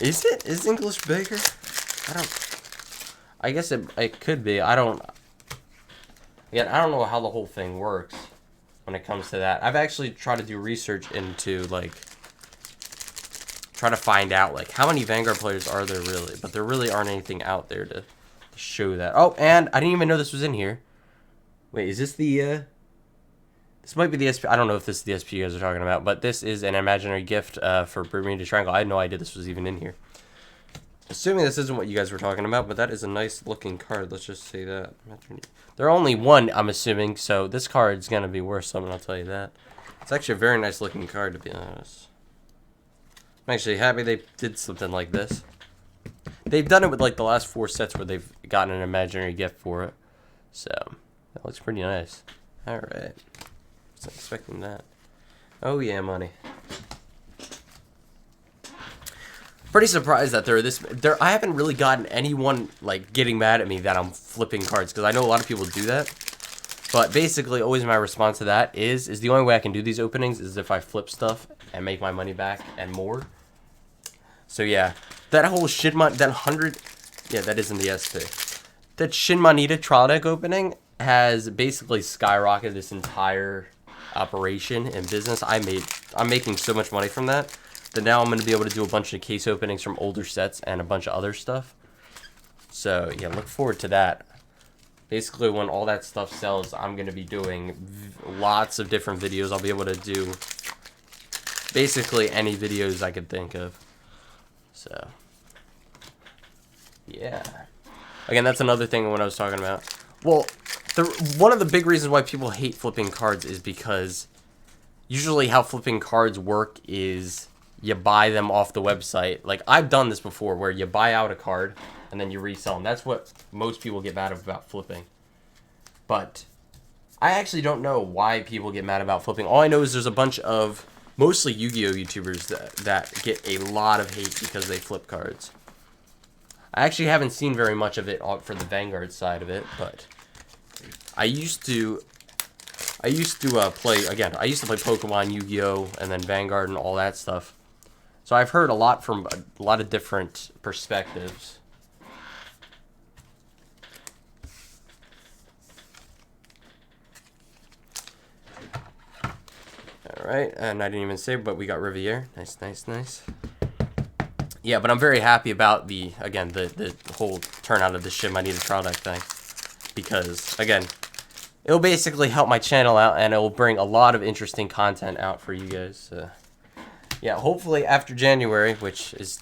Is English bigger? I guess it could be. Again, I don't know how the whole thing works when it comes to that. I've actually tried to do research into, like, try to find out, like, how many Vanguard players are there really? But there really aren't anything out there to show that. Oh, and I didn't even know this was in here. Wait, is this the, this might be the SP. I don't know if this is the SP you guys are talking about, but this is an imaginary gift for Bermuda Triangle. I had no idea this was even in here. Assuming this isn't what you guys were talking about, but that is a nice looking card. Let's just say that. They're only one, I'm assuming, so this card's going to be worth something, I'll tell you that. It's actually a very nice looking card, to be honest. I'm actually happy they did something like this. They've done it with like the last 4 sets where they've gotten an imaginary gift for it. So, that looks pretty nice. Alright. Wasn't expecting that. Oh yeah, money. Pretty surprised that I haven't really gotten anyone like getting mad at me that I'm flipping cards, because I know a lot of people do that. But basically, always my response to that is the only way I can do these openings is if I flip stuff and make my money back and more. So yeah, that whole Shinma, that 100, yeah, that is in the SP. That Shinmanita trial deck opening has basically skyrocketed this entire operation and business. I'm making so much money from that now I'm going to be able to do a bunch of case openings from older sets and a bunch of other stuff. So yeah, look forward to that. Basically, when all that stuff sells, I'm going to be doing lots of different videos. I'll be able to do basically any videos I could think of. So, yeah. Again, that's another thing when I was talking about. Well, one of the big reasons why people hate flipping cards is because usually how flipping cards work is you buy them off the website. Like, I've done this before where you buy out a card and then you resell them. That's what most people get mad about flipping. But I actually don't know why people get mad about flipping. All I know is there's a bunch of mostly Yu-Gi-Oh! YouTubers that get a lot of hate because they flip cards. I actually haven't seen very much of it for the Vanguard side of it, but I used to play Pokemon, Yu-Gi-Oh! And then Vanguard and all that stuff. So I've heard a lot from a lot of different perspectives. Alright, and I didn't even say, but we got Riviere. Nice, nice, nice. Yeah, but I'm very happy about the whole turnout of this ship. I need to trial deck thing. Because, again, it'll basically help my channel out, and it'll bring a lot of interesting content out for you guys. Yeah, hopefully after January, which is,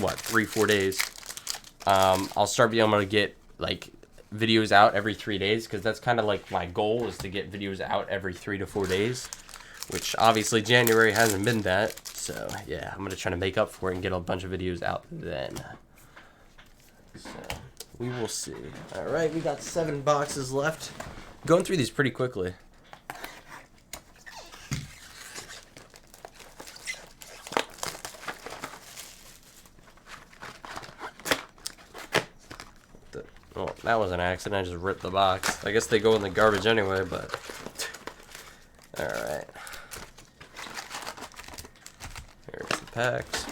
what, 3-4 days, I'll start being able to get, like, videos out every 3 days, because that's kind of like my goal, is to get videos out every 3 to 4 days, which obviously January hasn't been that, so yeah, I'm going to try to make up for it and get a bunch of videos out then. So, we will see. Alright, we got 7 boxes left. Going through these pretty quickly. Well, that was an accident. I just ripped the box. I guess they go in the garbage anyway, but... Alright. Here's the packs.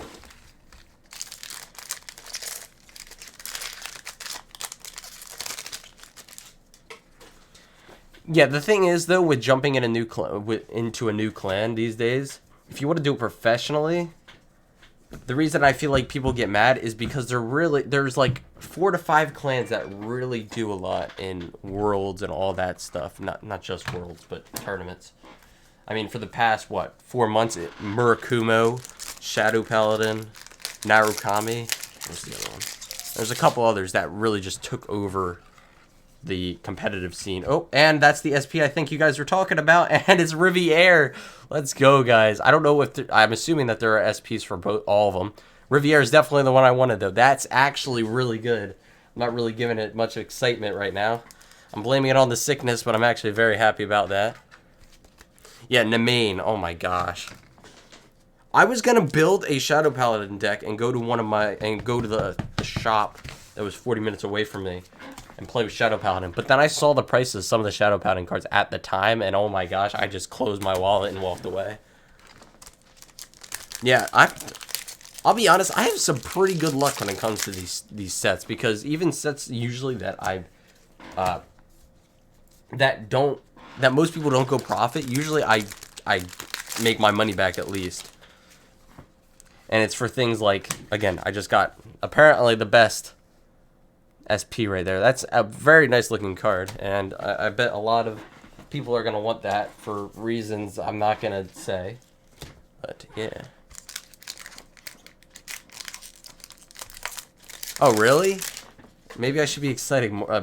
Yeah, the thing is, though, with jumping in a new into a new clan these days, if you want to do it professionally... The reason I feel like people get mad is because there's like 4 to 5 clans that really do a lot in worlds and all that stuff. Not just worlds, but tournaments. I mean, for the past, what, 4 months, Murakumo, Shadow Paladin, Narukami, what's the other one? There's a couple others that really just took over the competitive scene. Oh, and that's the SP I think you guys were talking about, and it's Riviere. Let's go, guys. I don't know if I'm assuming that there are SPs for all of them. Riviere is definitely the one I wanted, though. That's actually really good. I'm not really giving it much excitement right now. I'm blaming it on the sickness, but I'm actually very happy about that. Yeah, Nemain. Oh my gosh. I was gonna build a Shadow Paladin deck and go to the shop that was 40 minutes away from me and play with Shadow Paladin. But then I saw the prices of some of the Shadow Paladin cards at the time, and oh my gosh, I just closed my wallet and walked away. Yeah, I'll be honest, I have some pretty good luck when it comes to these sets, because even sets usually that that most people don't go profit, usually I make my money back at least. And it's for things like, again, I just got apparently the best SP right there. That's a very nice looking card, and I bet a lot of people are going to want that for reasons I'm not going to say. But yeah. Oh, really? Maybe I should be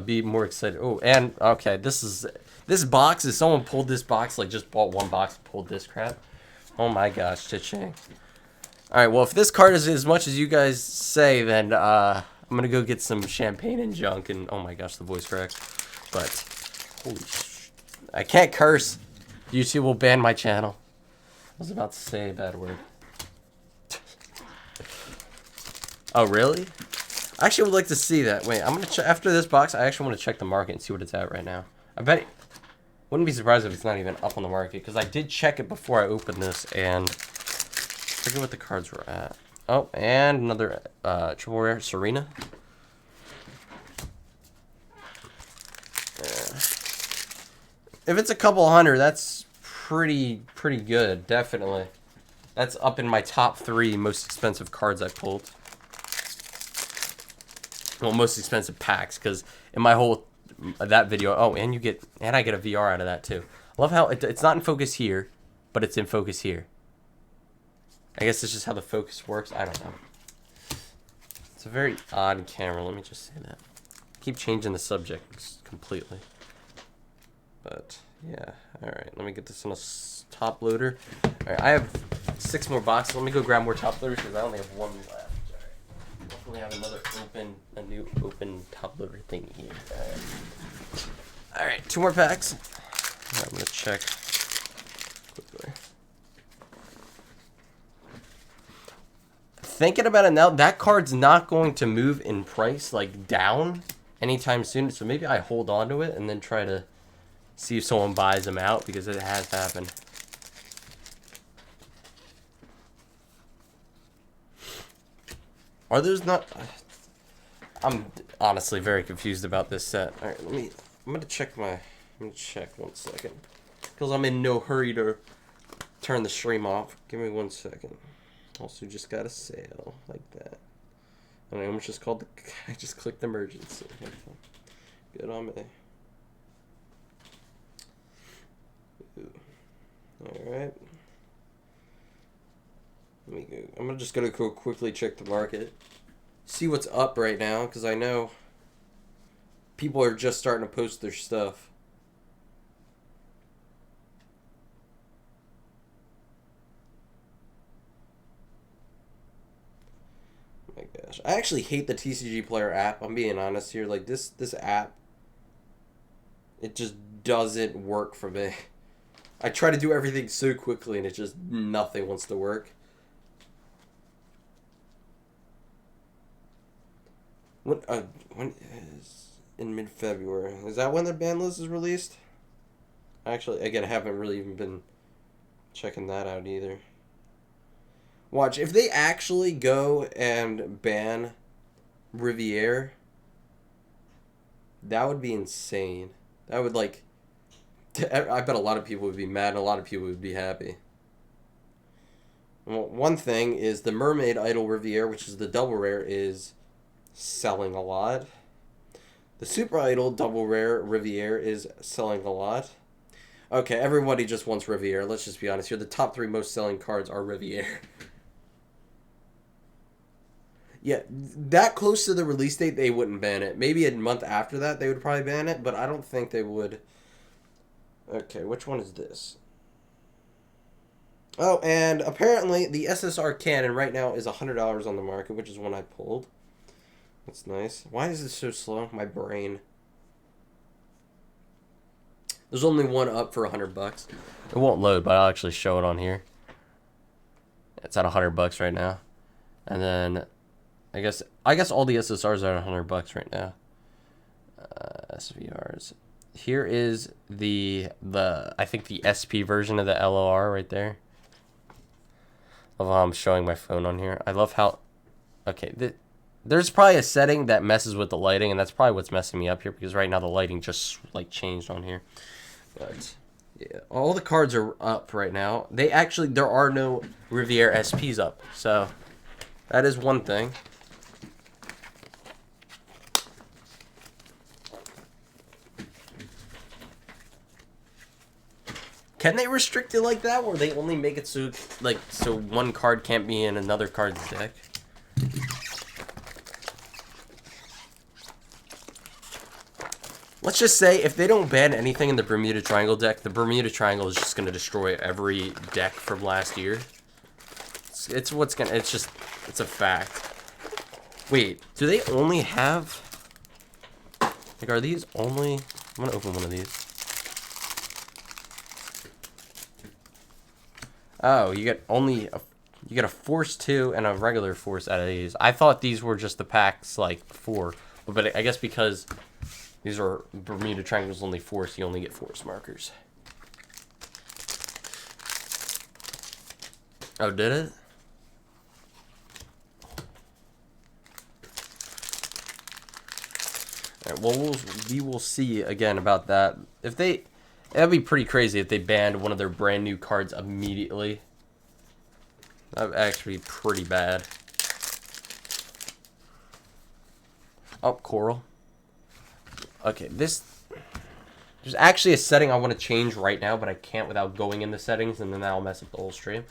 be more excited. Oh, and okay, this box, if someone pulled this box, like just bought one box and pulled this crap. Oh my gosh, cha-ching. Alright, well, if this card is as much as you guys say, then I'm gonna go get some champagne and junk, and oh my gosh, the voice cracked. But holy I can't curse. YouTube will ban my channel. I was about to say a bad word. Oh, really? I actually would like to see that. Wait, I'm gonna check after this box. I actually want to check the market and see what it's at right now. I bet wouldn't be surprised if it's not even up on the market, because I did check it before I opened this, and I forget what the cards were at. Oh, and another triple rare Serena. If it's a couple hundred, that's pretty good, definitely. That's up in my top 3 most expensive cards I pulled. Well, most expensive packs, because in my whole that video, oh, and I get a VR out of that too. I love how it's not in focus here, but it's in focus here. I guess it's just how the focus works. I don't know. It's a very odd camera. Let me just say that. Keep changing the subjects completely. But yeah, all right. Let me get this in a top loader. All right, I have 6 more boxes. Let me go grab more top loaders because I only have 1 left. All right. Hopefully, have a new open top loader thing here. All right, 2 more packs. I'm gonna check quickly. Thinking about it now, that card's not going to move in price like down anytime soon. So maybe I hold on to it and then try to see if someone buys them out, because it has happened. Are those not... I'm honestly very confused about this set. Alright, I'm gonna check my... I'm gonna check 1 second. Because I'm in no hurry to turn the stream off. Give me 1 second. Also just got a sale like that. And I almost just called the... I just clicked emergency. Good on me. Alright. Let me go. I'm just gonna go quickly check the market. See what's up right now, because I know people are just starting to post their stuff. Oh my gosh. I actually hate the TCG Player app. I'm being honest here. Like, this app, it just doesn't work for me. I try to do everything so quickly, and it just, nothing wants to work. When is in mid-February? Is that when the ban list is released? Actually, again, I haven't really even been checking that out either. Watch, if they actually go and ban Riviere, that would be insane. That would, like... I bet a lot of people would be mad and a lot of people would be happy. Well, one thing is the Mermaid Idol Riviere, which is the double rare, is selling a lot. The Super Idol double rare Riviere is selling a lot. Okay, everybody just wants Riviere. Let's just be honest here. The top 3 most selling cards are Riviere. Yeah, that close to the release date, they wouldn't ban it. Maybe a month after that, they would probably ban it, but I don't think they would. Okay, which one is this? Oh, and apparently the SSR cannon right now is $100 on the market, which is one I pulled. That's nice. Why is this so slow? My brain. There's only one up for $100. It won't load, but I'll actually show it on here. It's at $100 right now. And then I guess all the SSRs are at $100 right now. SVRs. Here is the I think the SP version of the LOR right there. Love how I'm showing my phone on here. I love how... Okay, there's probably a setting that messes with the lighting, and that's probably what's messing me up here, because right now the lighting just, like, changed on here. But, yeah, all the cards are up right now. There are no Riviere SPs up, so that is one thing. Can they restrict it like that, where they only make it so one card can't be in another card's deck? Let's just say, if they don't ban anything in the Bermuda Triangle deck, the Bermuda Triangle is just going to destroy every deck from last year. It's a fact. Wait, do they only have... Like, are these only... I'm going to open one of these. Oh, you get a Force 2 and a regular Force out of these. I thought these were just the packs, like, 4. But I guess because... These are Bermuda Triangles only Force, you only get Force markers. Oh, did it? Alright, well, we will see again about that. That'd be pretty crazy if they banned one of their brand new cards immediately. That'd actually be pretty bad. Oh, Coral. Okay, there's actually a setting I want to change right now, but I can't without going in the settings, and then that'll mess up the whole stream.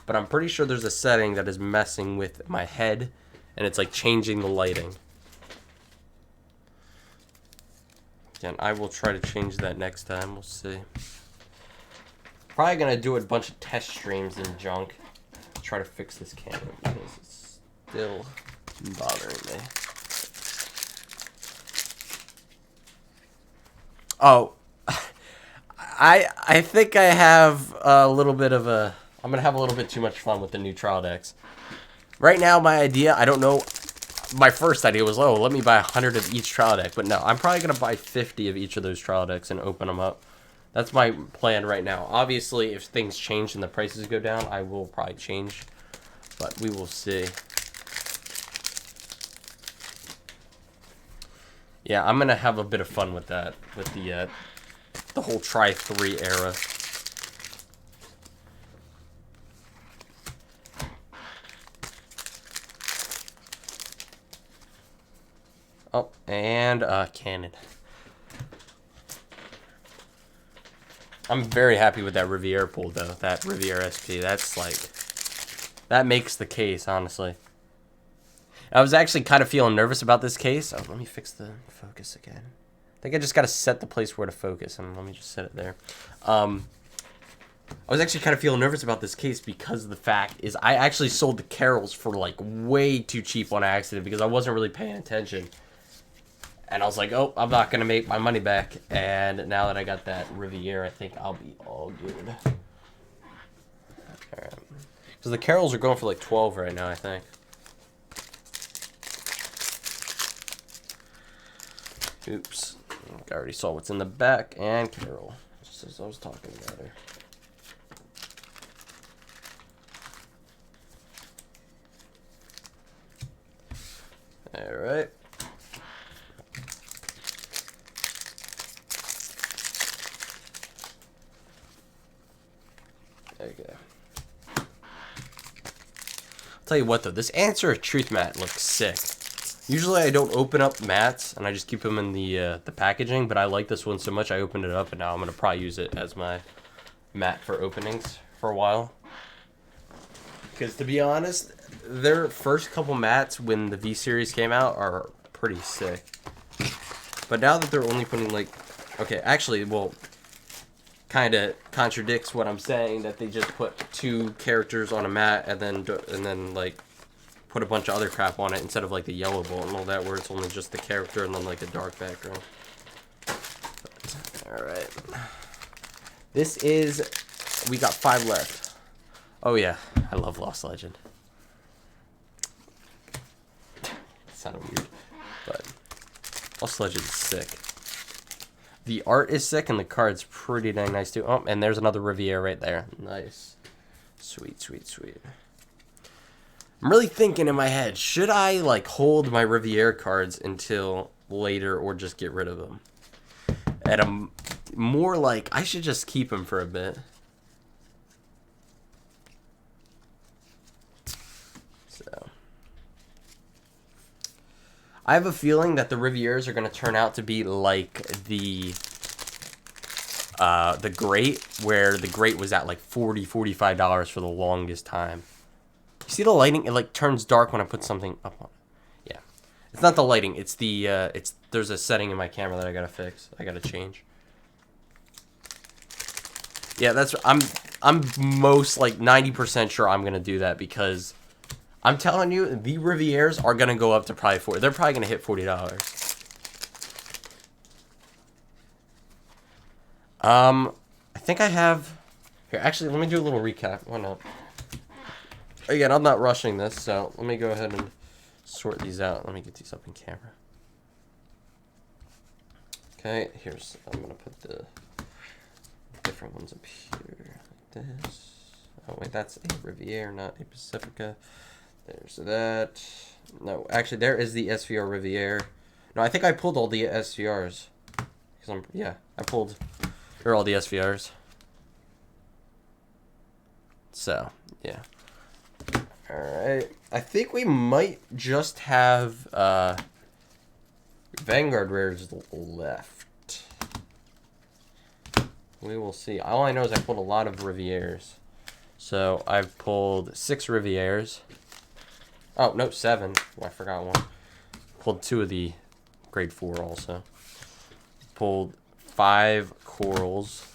But I'm pretty sure there's a setting that is messing with my head, and it's like changing the lighting. Again, I will try to change that next time. We'll see. Probably gonna do a bunch of test streams and junk. Try to fix this camera because it's still bothering me. Oh, I think I have a little bit of a... I'm going to have a little bit too much fun with the new trial decks. Right now, my idea, I don't know... My first idea was, oh, let me buy 100 of each trial deck. But no, I'm probably going to buy 50 of each of those trial decks and open them up. That's my plan right now. Obviously, if things change and the prices go down, I will probably change. But we will see. Yeah, I'm gonna have a bit of fun with that, with the whole Tri 3 era. Oh, and cannon. I'm very happy with that Riviera pull though. That Riviera SP. That's like, that makes the case, honestly. I was actually kind of feeling nervous about this case. Oh, let me fix the focus again. I think I just got to set the place where to focus, and let me just set it there. I was actually kind of feeling nervous about this case because the fact is I actually sold the Carols for like way too cheap on accident because I wasn't really paying attention. And I was like, oh, I'm not going to make my money back. And now that I got that Riviera, I think I'll be all good. Alright. Because the Carols are going for like 12 right now, I think. Oops. I already saw what's in the back. And Carol. Just as I was talking about her. Alright. There you go. I'll tell you what though, this Answer of Truth mat looks sick. Usually I don't open up mats and I just keep them in the packaging, but I like this one so much I opened it up and now I'm gonna probably use it as my mat for openings for a while. Because to be honest, their first couple mats when the V series came out are pretty sick. But now that they're only putting like, okay, actually, well, kind of contradicts what I'm saying that they just put 2 characters on a mat and then like put a bunch of other crap on it instead of like the yellow bolt and all that where it's only just the character and then like a dark background. Alright. This is, we got 5 left. Oh yeah, I love Lost Legend. It sounded weird, but Lost Legend is sick. The art is sick and the card's pretty dang nice too. Oh, and there's another Riviera right there. Nice. Sweet, sweet, sweet. I'm really thinking in my head, should I like hold my Riviera cards until later or just get rid of them? And I'm more like, I should just keep them for a bit. So I have a feeling that the Rivieras are going to turn out to be like the Great, where the Great was at like $40, $45 for the longest time. You see the lighting? It like turns dark when I put something up on it. Yeah. It's not the lighting, it's the there's a setting in my camera that I got to fix. I got to change. Yeah, that's I'm most like 90% sure I'm going to do that because I'm telling you, the Rivieras are going to go up to probably $40. They're probably going to hit $40. I think I have... Here, actually, let me do a little recap. Why not? Again, I'm not rushing this, so let me go ahead and sort these out. Let me get these up in camera. Okay, here's... I'm going to put the different ones up here. Like this. Oh, wait, that's a Riviera, not a Pacifica. There's that. No, actually, there is the SVR Riviera. No, I think I pulled all the SVRs. Yeah, I pulled... Here are all the SVRs. So, yeah. Alright. I think we might just have Vanguard rares left. We will see. All I know is I pulled a lot of Rivieras. So, I've pulled 6 Rivieras. Oh, no, 7. Oh, I forgot one. Pulled 2 of the grade 4 also. Pulled 5 Corals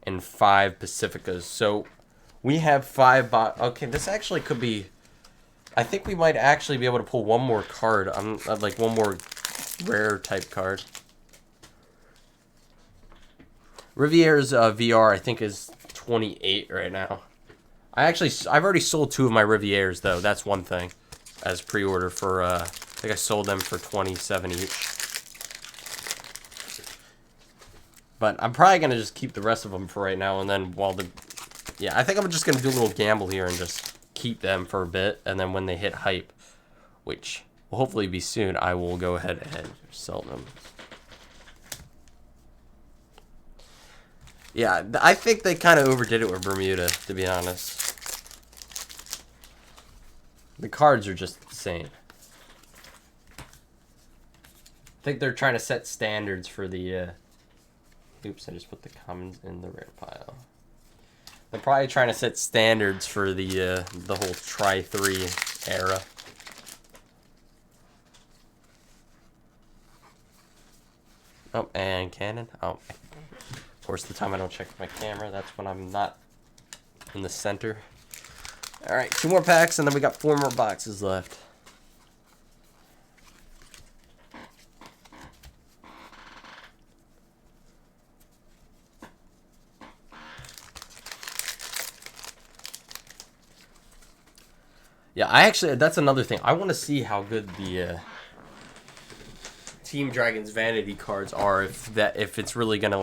and 5 Pacificas. So we have 5 okay, this actually could be... I think we might actually be able to pull one more card. Like one more rare type card. Riviera's VR, I think, is 28 right now. I've already sold 2 of my Rivieras, though. That's one thing. As pre-order for, I think I sold them for $27 each. But I'm probably going to just keep the rest of them for right now. And then while the... Yeah, I think I'm just going to do a little gamble here and just keep them for a bit. And then when they hit hype, which will hopefully be soon, I will go ahead and sell them. Yeah, I think they kind of overdid it with Bermuda, to be honest. The cards are just insane. I think they're trying to set standards for the... Oops, I just put the commons in the rare pile. They're probably trying to set standards for the whole Tri-3 era. Oh, and cannon. Oh, of course, the time I don't check my camera, that's when I'm not in the center. All right, 2 more packs, and then we got 4 more boxes left. Yeah, that's another thing. I want to see how good the Team Dragon's Vanity cards are, if it's really gonna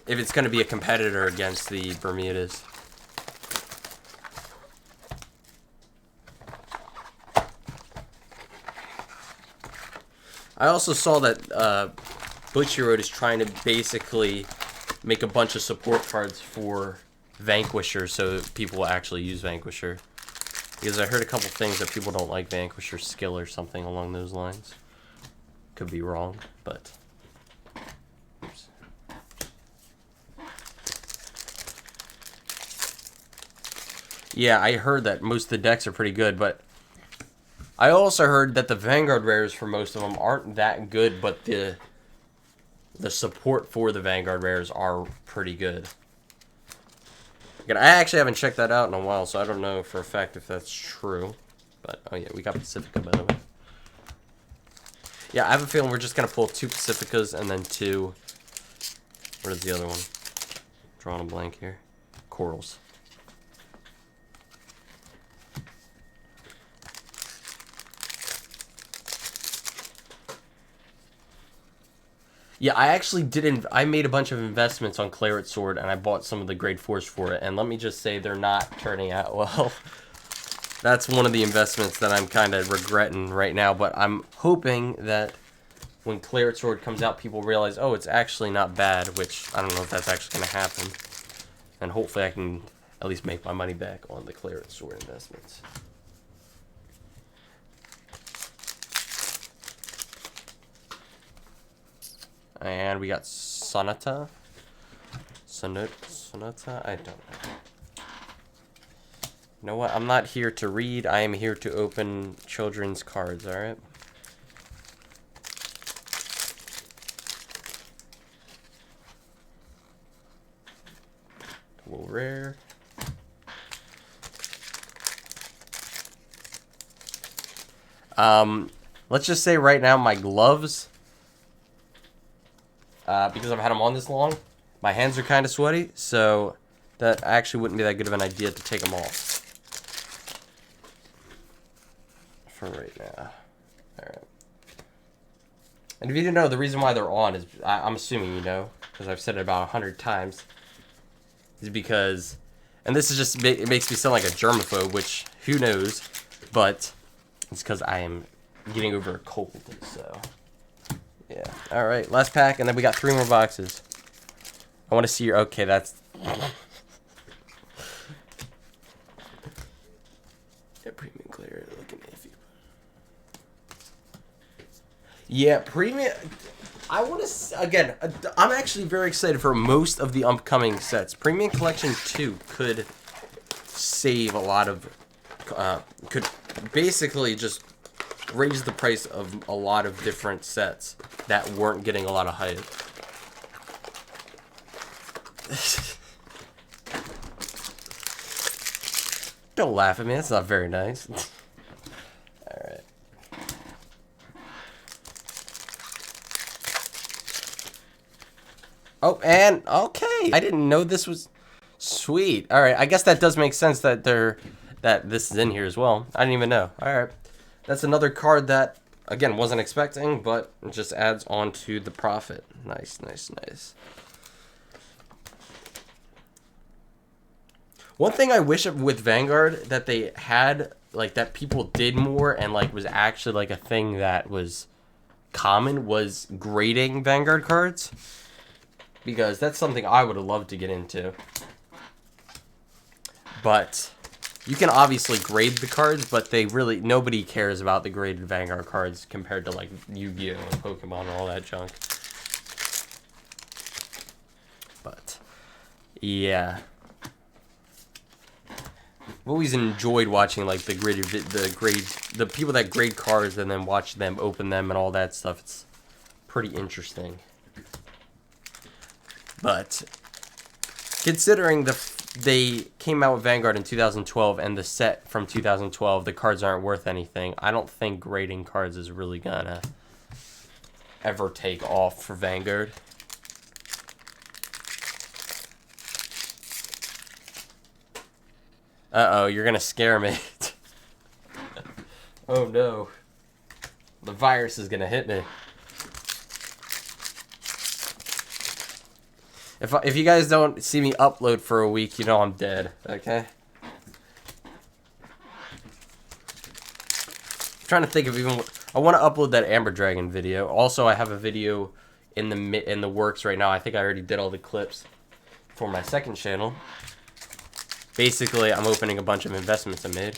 if it's gonna be a competitor against the Bermudas. I also saw that Butcher Road is trying to basically make a bunch of support cards for Vanquisher, so people will actually use Vanquisher. Because I heard a couple things that people don't like Vanquisher skill or something along those lines. Could be wrong, but... Oops. Yeah, I heard that most of the decks are pretty good, but... I also heard that the Vanguard rares for most of them aren't that good, but the support for the Vanguard rares are pretty good. Again, I actually haven't checked that out in a while, so I don't know for a fact if that's true. But, oh yeah, we got Pacifica, by the way. Yeah, I have a feeling we're just going to pull 2 Pacificas and then 2... What is the other one? Drawing a blank here. Corals. Yeah, I actually didn't... I made a bunch of investments on Claret Sword, and I bought some of the Grade 4s for it, and let me just say they're not turning out well. That's one of the investments that I'm kind of regretting right now, but I'm hoping that when Claret Sword comes out, people realize, oh, it's actually not bad, which I don't know if that's actually going to happen. And hopefully I can at least make my money back on the Claret Sword investments. And we got Sonata. Sonata? I don't know. You know what? I'm not here to read. I am here to open children's cards, alright? A little rare. Let's just say right now my gloves... because I've had them on this long, my hands are kind of sweaty, so that actually wouldn't be that good of an idea to take them off. For right now. Alright. And if you didn't know, the reason why they're on is, I'm assuming you know, because I've said it about 100 times, is because, and this is just, it makes me sound like a germaphobe, which, who knows, but it's because I am getting over a cold, so... Yeah. All right. Last pack, and then we got 3 more boxes. I want to see your... Okay, that's... Yeah, premium clear. Looking iffy. Yeah, premium... I want to... Again, I'm actually very excited for most of the upcoming sets. Premium Collection 2 could save a lot of... could basically just raise the price of a lot of different sets that weren't getting a lot of hype. Don't laugh at me, that's not very nice. Alright. Oh, and okay. I didn't know this was sweet. Alright, I guess that does make sense that this is in here as well. I didn't even know. Alright. That's another card that, again, wasn't expecting, but it just adds on to the profit. Nice, nice, nice. One thing I wish with Vanguard that they had like that people did more and like was actually like a thing that was common was grading Vanguard cards, because that's something I would have loved to get into. But you can obviously grade the cards, but nobody cares about the graded Vanguard cards compared to like Yu-Gi-Oh and Pokemon and all that junk. But yeah, I've always enjoyed watching like the people that grade cards and then watch them open them and all that stuff. It's pretty interesting. But considering they came out with Vanguard in 2012 and the set from 2012, the cards aren't worth anything. I don't think grading cards is really gonna ever take off for Vanguard. Uh-oh, you're gonna scare me. Oh no. The virus is gonna hit me. If you guys don't see me upload for a week, you know I'm dead, okay? I'm trying to think of I want to upload that Amber Dragon video. Also, I have a video in the works right now. I think I already did all the clips for my second channel. Basically, I'm opening a bunch of investments I made.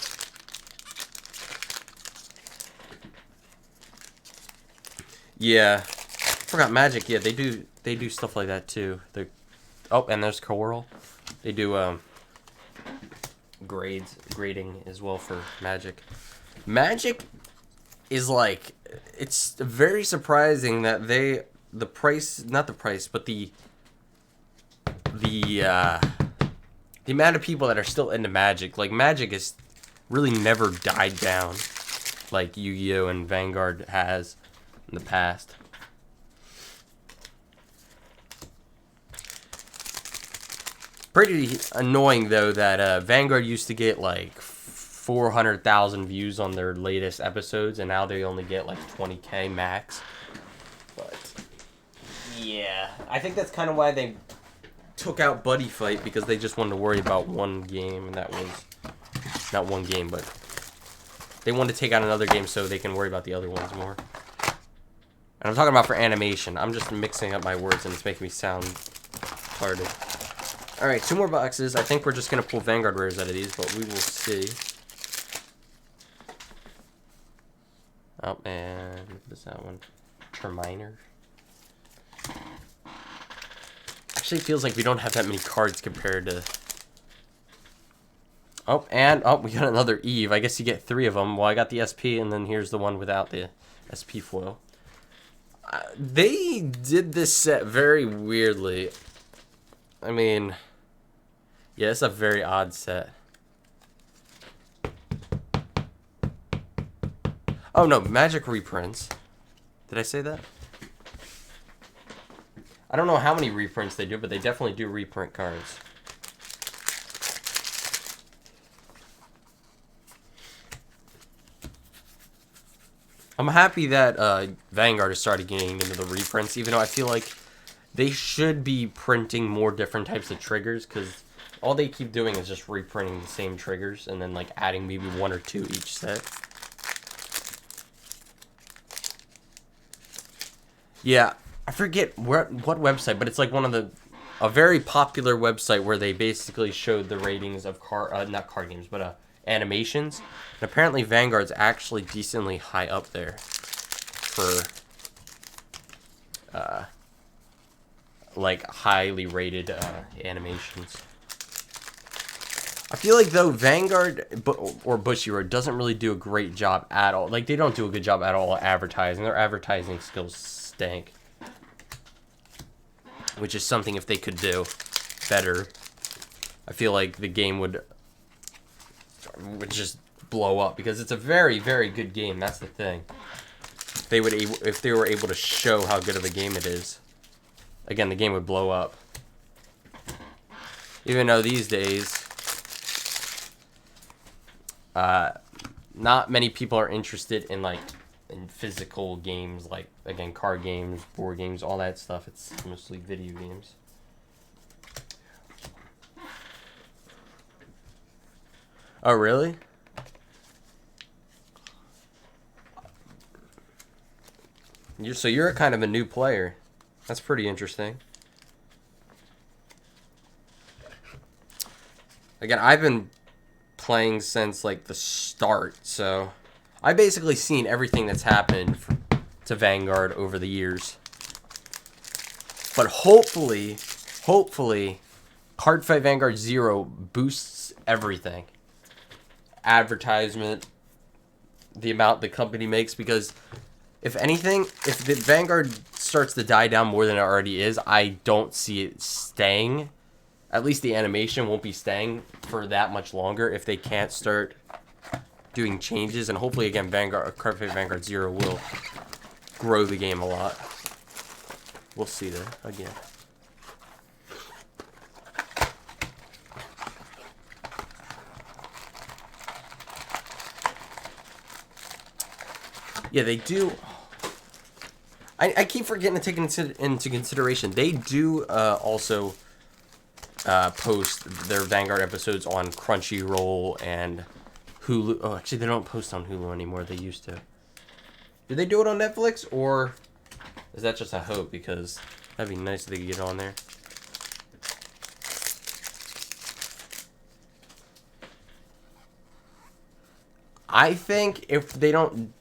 Yeah. Forgot Magic. Yeah, they do stuff like that too. Oh, and there's Coral. They do grading as well for Magic. Magic is like, it's very surprising that the amount of people that are still into Magic. Like, Magic is really never died down like Yu-Gi-Oh and Vanguard has in the past. Pretty annoying though that Vanguard used to get like 400,000 views on their latest episodes, and now they only get like 20K max. But yeah, I think that's kind of why they took out Buddy Fight, because they just wanted to worry about one game, and that was not one game, but they wanted to take out another game so they can worry about the other ones more. And I'm talking about for animation. I'm just mixing up my words and it's making me sound retarded. Alright, 2 more boxes. I think we're just going to pull Vanguard rares out of these, but we will see. Oh, and what is that one? Terminer. Actually, it feels like we don't have that many cards compared to... Oh, and we got another Eve. I guess you get 3 of them. Well, I got the SP, and then here's the one without the SP foil. They did this set very weirdly. I mean, yeah, it's a very odd set. Oh no, Magic reprints. Did I say that? I don't know how many reprints they do, but they definitely do reprint cards. I'm happy that Vanguard has started getting into the reprints, even though I feel like they should be printing more different types of triggers, because all they keep doing is just reprinting the same triggers and then like adding maybe 1 or 2 each set. Yeah, I forget what website, but it's like a very popular website where they basically showed the ratings of not card games, but animations. And apparently Vanguard's actually decently high up there for like highly rated animations. I feel like though Vanguard or Bushiroad doesn't really do a great job at all. Like, they don't do a good job at all at advertising. Their advertising skills stink. Which is something, if they could do better, I feel like the game would just blow up, because it's a very, very good game. That's the thing. If they were able to show how good of a game it is, again, the game would blow up. Even though these days, not many people are interested in in physical games, like, again, card games, board games, all that stuff. It's mostly video games. Oh, really? So you're kind of a new player. That's pretty interesting. Again, I've been playing since like the start, so I've basically seen everything that's happened to Vanguard over the years. But hopefully, Cardfight Vanguard 0 boosts everything. Advertisement, the amount the company makes, because if anything, if the Vanguard starts to die down more than it already is, I don't see it staying. At least the animation won't be staying for that much longer if they can't start doing changes. And hopefully, again, Cardfight Vanguard 0 will grow the game a lot. We'll see that again. Yeah, they do. I keep forgetting to take into consideration. They do also post their Vanguard episodes on Crunchyroll and Hulu. Oh, actually, they don't post on Hulu anymore. They used to. Do they do it on Netflix, or is that just a hope? Because that'd be nice if they could get on there. I think if they don't...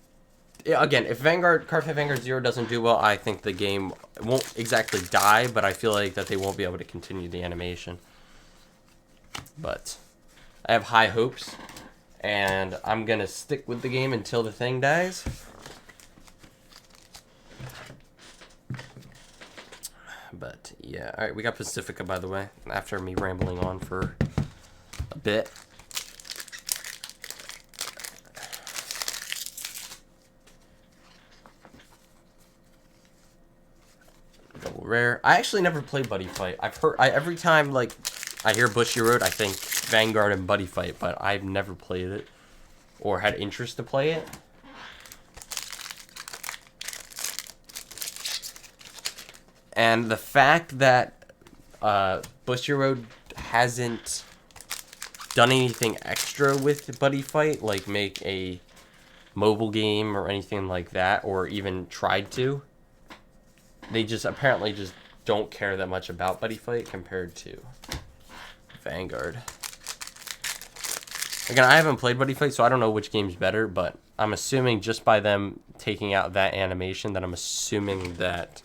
Again, if Cardfight Vanguard 0 doesn't do well, I think the game won't exactly die, but I feel like that they won't be able to continue the animation. But I have high hopes, and I'm going to stick with the game until the thing dies. But, yeah. Alright, we got Pacifica, by the way, after me rambling on for a bit. Double rare. I actually never played Buddy Fight. I've heard... every time, like, I hear Bushy Road, I think Vanguard and Buddy Fight, but I've never played it or had interest to play it. And the fact that Bushy Road hasn't done anything extra with Buddy Fight, like make a mobile game or anything like that, or even tried to, they just apparently just don't care that much about Buddy Fight compared to Vanguard. Again, I haven't played Buddy Fight, so I don't know which game's better, but I'm assuming just by them taking out that animation, that I'm assuming that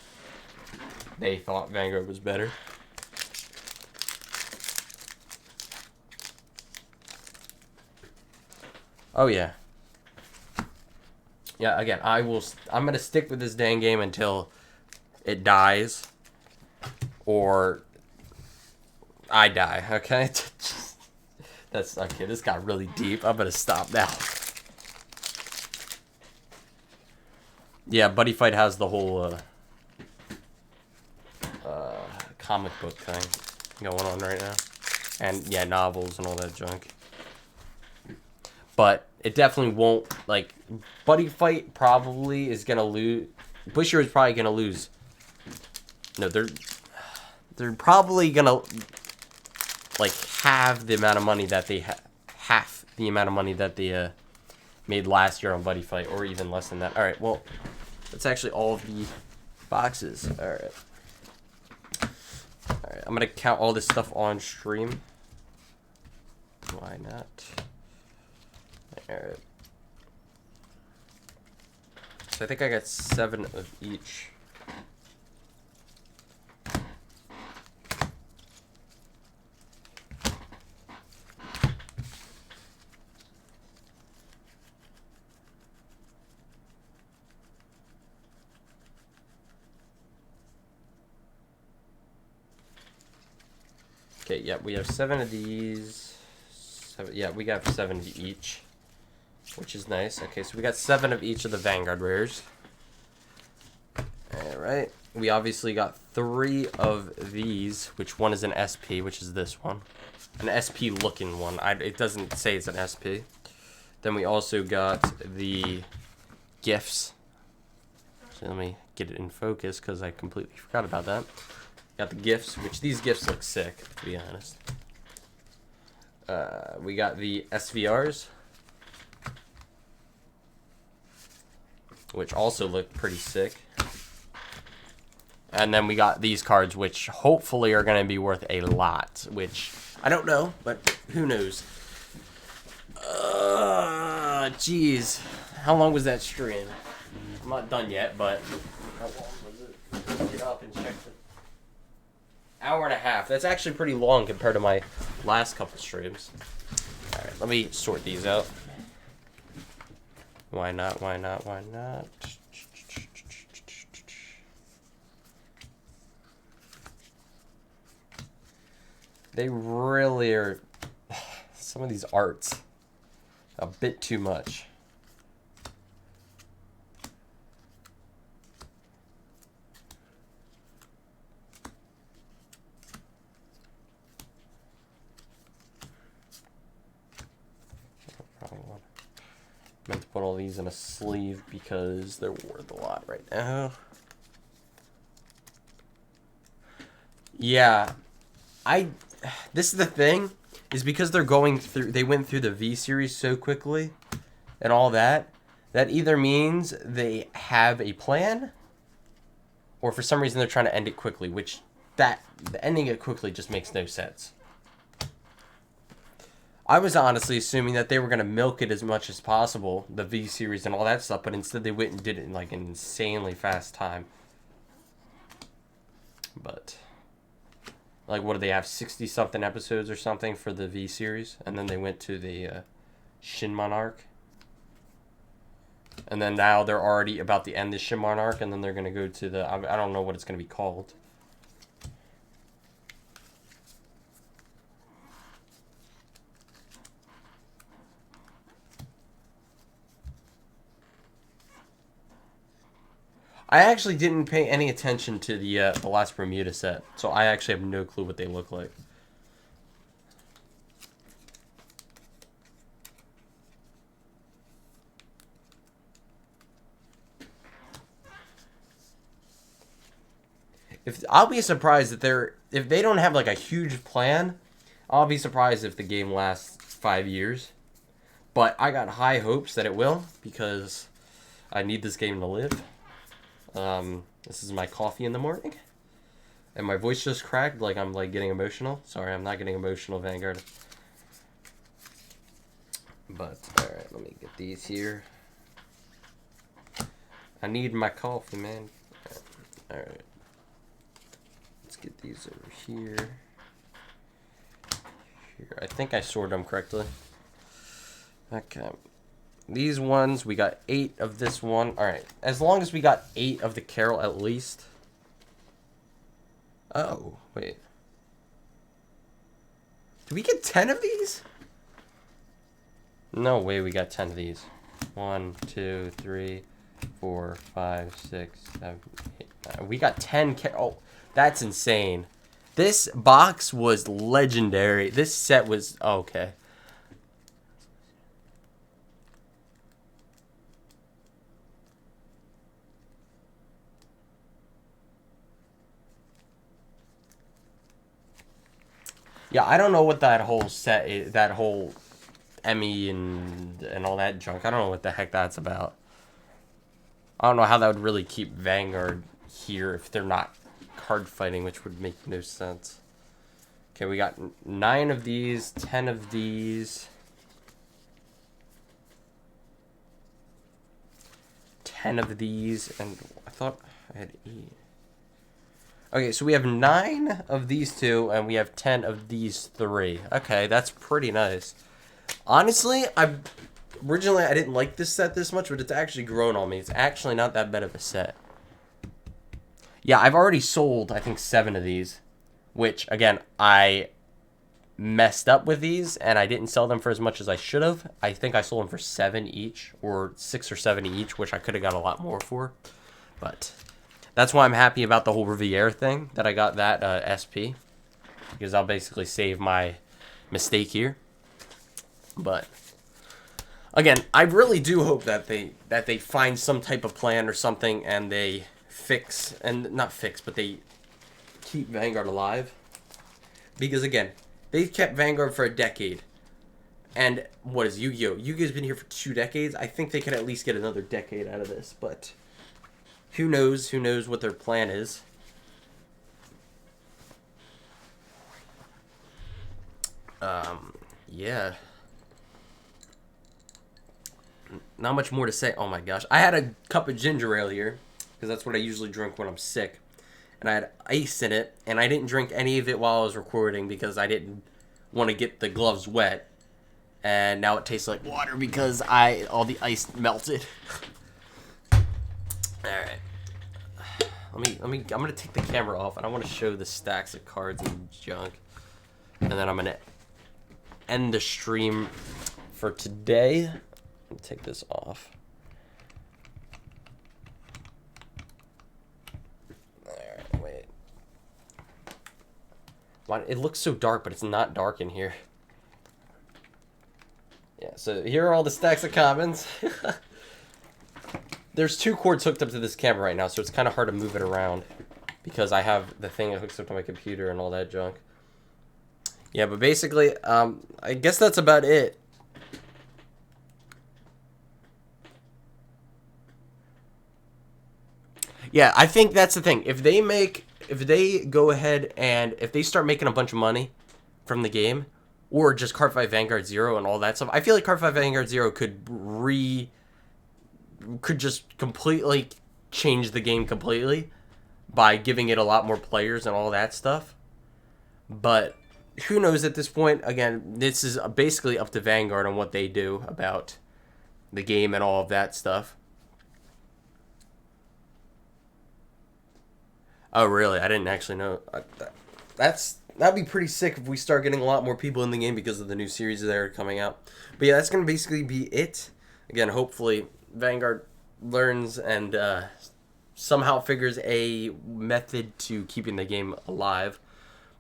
they thought Vanguard was better. Oh, yeah. Yeah, again, I'm going to stick with this dang game until it dies or I die, okay? That's okay. This got really deep. I'm gonna stop now. Yeah, Buddy Fight has the whole comic book thing going on right now, and yeah, novels and all that junk. But it definitely won't, like, Buddy Fight probably is gonna lose. Bushier is probably gonna lose. No, they're probably gonna, like, half the amount of money that they half the amount of money that they made last year on Buddy Fight, or even less than that. All right, well, that's actually all of the boxes. All right, I'm gonna count all this stuff on stream. Why not? All right. So I think I got 7 of each. Okay, yeah, we have 7 of these. Yeah, we got 7 of each, which is nice. Okay, so we got 7 of each of the Vanguard rares. Alright, we obviously got 3 of these, which one is an SP, which is this one. An SP looking one. It doesn't say it's an SP. Then we also got the gifts. So let me get it in focus because I completely forgot about that. Got the gifts, which these gifts look sick, to be honest. We got the SVRs, which also look pretty sick. And then we got these cards, which hopefully are going to be worth a lot, which I don't know, but who knows. Jeez. How long was that stream? I'm not done yet, but how long was it? Get up and check the... Hour and a half. That's actually pretty long compared to my last couple streams. Alright, let me sort these out. Why not? Why not? Why not? They really are... Some of these arts... a bit too much. Meant to put all these in a sleeve because they're worth a lot right now. Yeah, this is the thing, is because they're going through, they went through the V series so quickly and all that, that either means they have a plan or for some reason they're trying to end it quickly, which ending it quickly just makes no sense. I was honestly assuming that they were going to milk it as much as possible, the V series and all that stuff, but instead they went and did it in like an insanely fast time. But, like, what do they have, 60-something episodes or something for the V series? And then they went to the Shinmon arc. And then now they're already about to end the Shinmon arc, and then they're going to go to the, I don't know what it's going to be called. I actually didn't pay any attention to the last Bermuda set, so I actually have no clue what they look like. I'll be surprised if they don't have like a huge plan. I'll be surprised if the game lasts 5 years. But I got high hopes that it will because I need this game to live. This is my coffee in the morning. And my voice just cracked like I'm like getting emotional. Sorry, I'm not getting emotional, Vanguard. But, alright, let me get these here. I need my coffee, man. Alright. Let's get these over here. I think I sorted them correctly. Okay. These ones, we got 8 of this one. Alright, as long as we got 8 of the Carol at least. Oh, wait. Did we get 10 of these? No way we got 10 of these. 1, 2, 3, 4, 5, 6, 7, 8, 9. We got 10 Carol. Oh, that's insane. This box was legendary. This set was... Oh, okay. Yeah, I don't know what that whole set is, that whole Emmy and all that junk. I don't know what the heck that's about. I don't know how that would really keep Vanguard here if they're not card fighting, which would make no sense. Okay, we got 9 of these, 10 of these. 10 of these, and I thought I had 8. Okay, so we have 9 of these 2, and we have 10 of these 3. Okay, that's pretty nice. Honestly, originally I didn't like this set this much, but it's actually grown on me. It's actually not that bad of a set. Yeah, I've already sold, I think, 7 of these, which, again, I messed up with these, and I didn't sell them for as much as I should have. I think I sold them for 7 each, or 6 or 7 each, which I could have got a lot more for, but... That's why I'm happy about the whole Riviera thing, that I got that SP. Because I'll basically save my mistake here. But, again, I really do hope that they find some type of plan or something and they fix, and not fix, but they keep Vanguard alive. Because, again, they've kept Vanguard for a decade. And, what is Yu-Gi-Oh? Yu-Gi-Oh's been here for 2 decades. I think they could at least get another decade out of this, but... Who knows what their plan is. Yeah. Not much more to say. Oh my gosh. I had a cup of ginger ale here, because that's what I usually drink when I'm sick. And I had ice in it, and I didn't drink any of it while I was recording because I didn't want to get the gloves wet. And now it tastes like water because all the ice melted. Alright. I'm gonna take the camera off, and I want to show the stacks of cards and junk. And then I'm gonna end the stream for today. Let me take this off. Alright, wait. Why, it looks so dark, but it's not dark in here. Yeah, so here are all the stacks of commons. There's 2 cords hooked up to this camera right now, so it's kind of hard to move it around because I have the thing that hooks up to my computer and all that junk. Yeah, but basically, I guess that's about it. Yeah, I think that's the thing. If they go ahead and if they start making a bunch of money from the game, or just Cardfight Vanguard 0 and all that stuff, I feel like Cardfight Vanguard 0 could just completely change the game completely by giving it a lot more players and all that stuff. But who knows at this point? Again, this is basically up to Vanguard on what they do about the game and all of that stuff. Oh, really? I didn't actually know. That'd be pretty sick if we start getting a lot more people in the game because of the new series that are coming out. But yeah, that's going to basically be it. Again, hopefully Vanguard learns and somehow figures a method to keeping the game alive.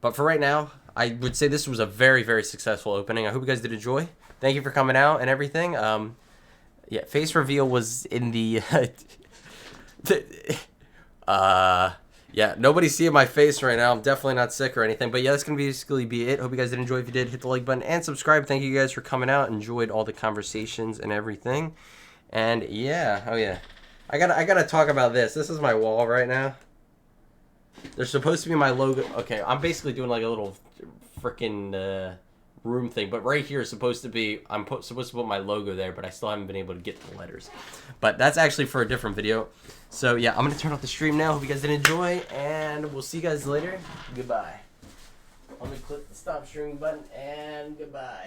But for right now, I would say this was a very, very successful opening. I hope you guys did enjoy. Thank you for coming out and everything. Yeah, face reveal was in the... yeah, nobody's seeing my face right now. I'm definitely not sick or anything. But yeah, that's going to basically be it. Hope you guys did enjoy. If you did, hit the like button and subscribe. Thank you guys for coming out. Enjoyed all the conversations and everything. And yeah, oh yeah. I gotta talk about this. This is my wall right now. There's supposed to be my logo. Okay, I'm basically doing like a little freaking room thing. But right here is supposed to be, I'm supposed to put my logo there, but I still haven't been able to get the letters. But that's actually for a different video. So yeah, I'm going to turn off the stream now. Hope you guys did enjoy, and we'll see you guys later. Goodbye. Let me click the stop streaming button, and goodbye.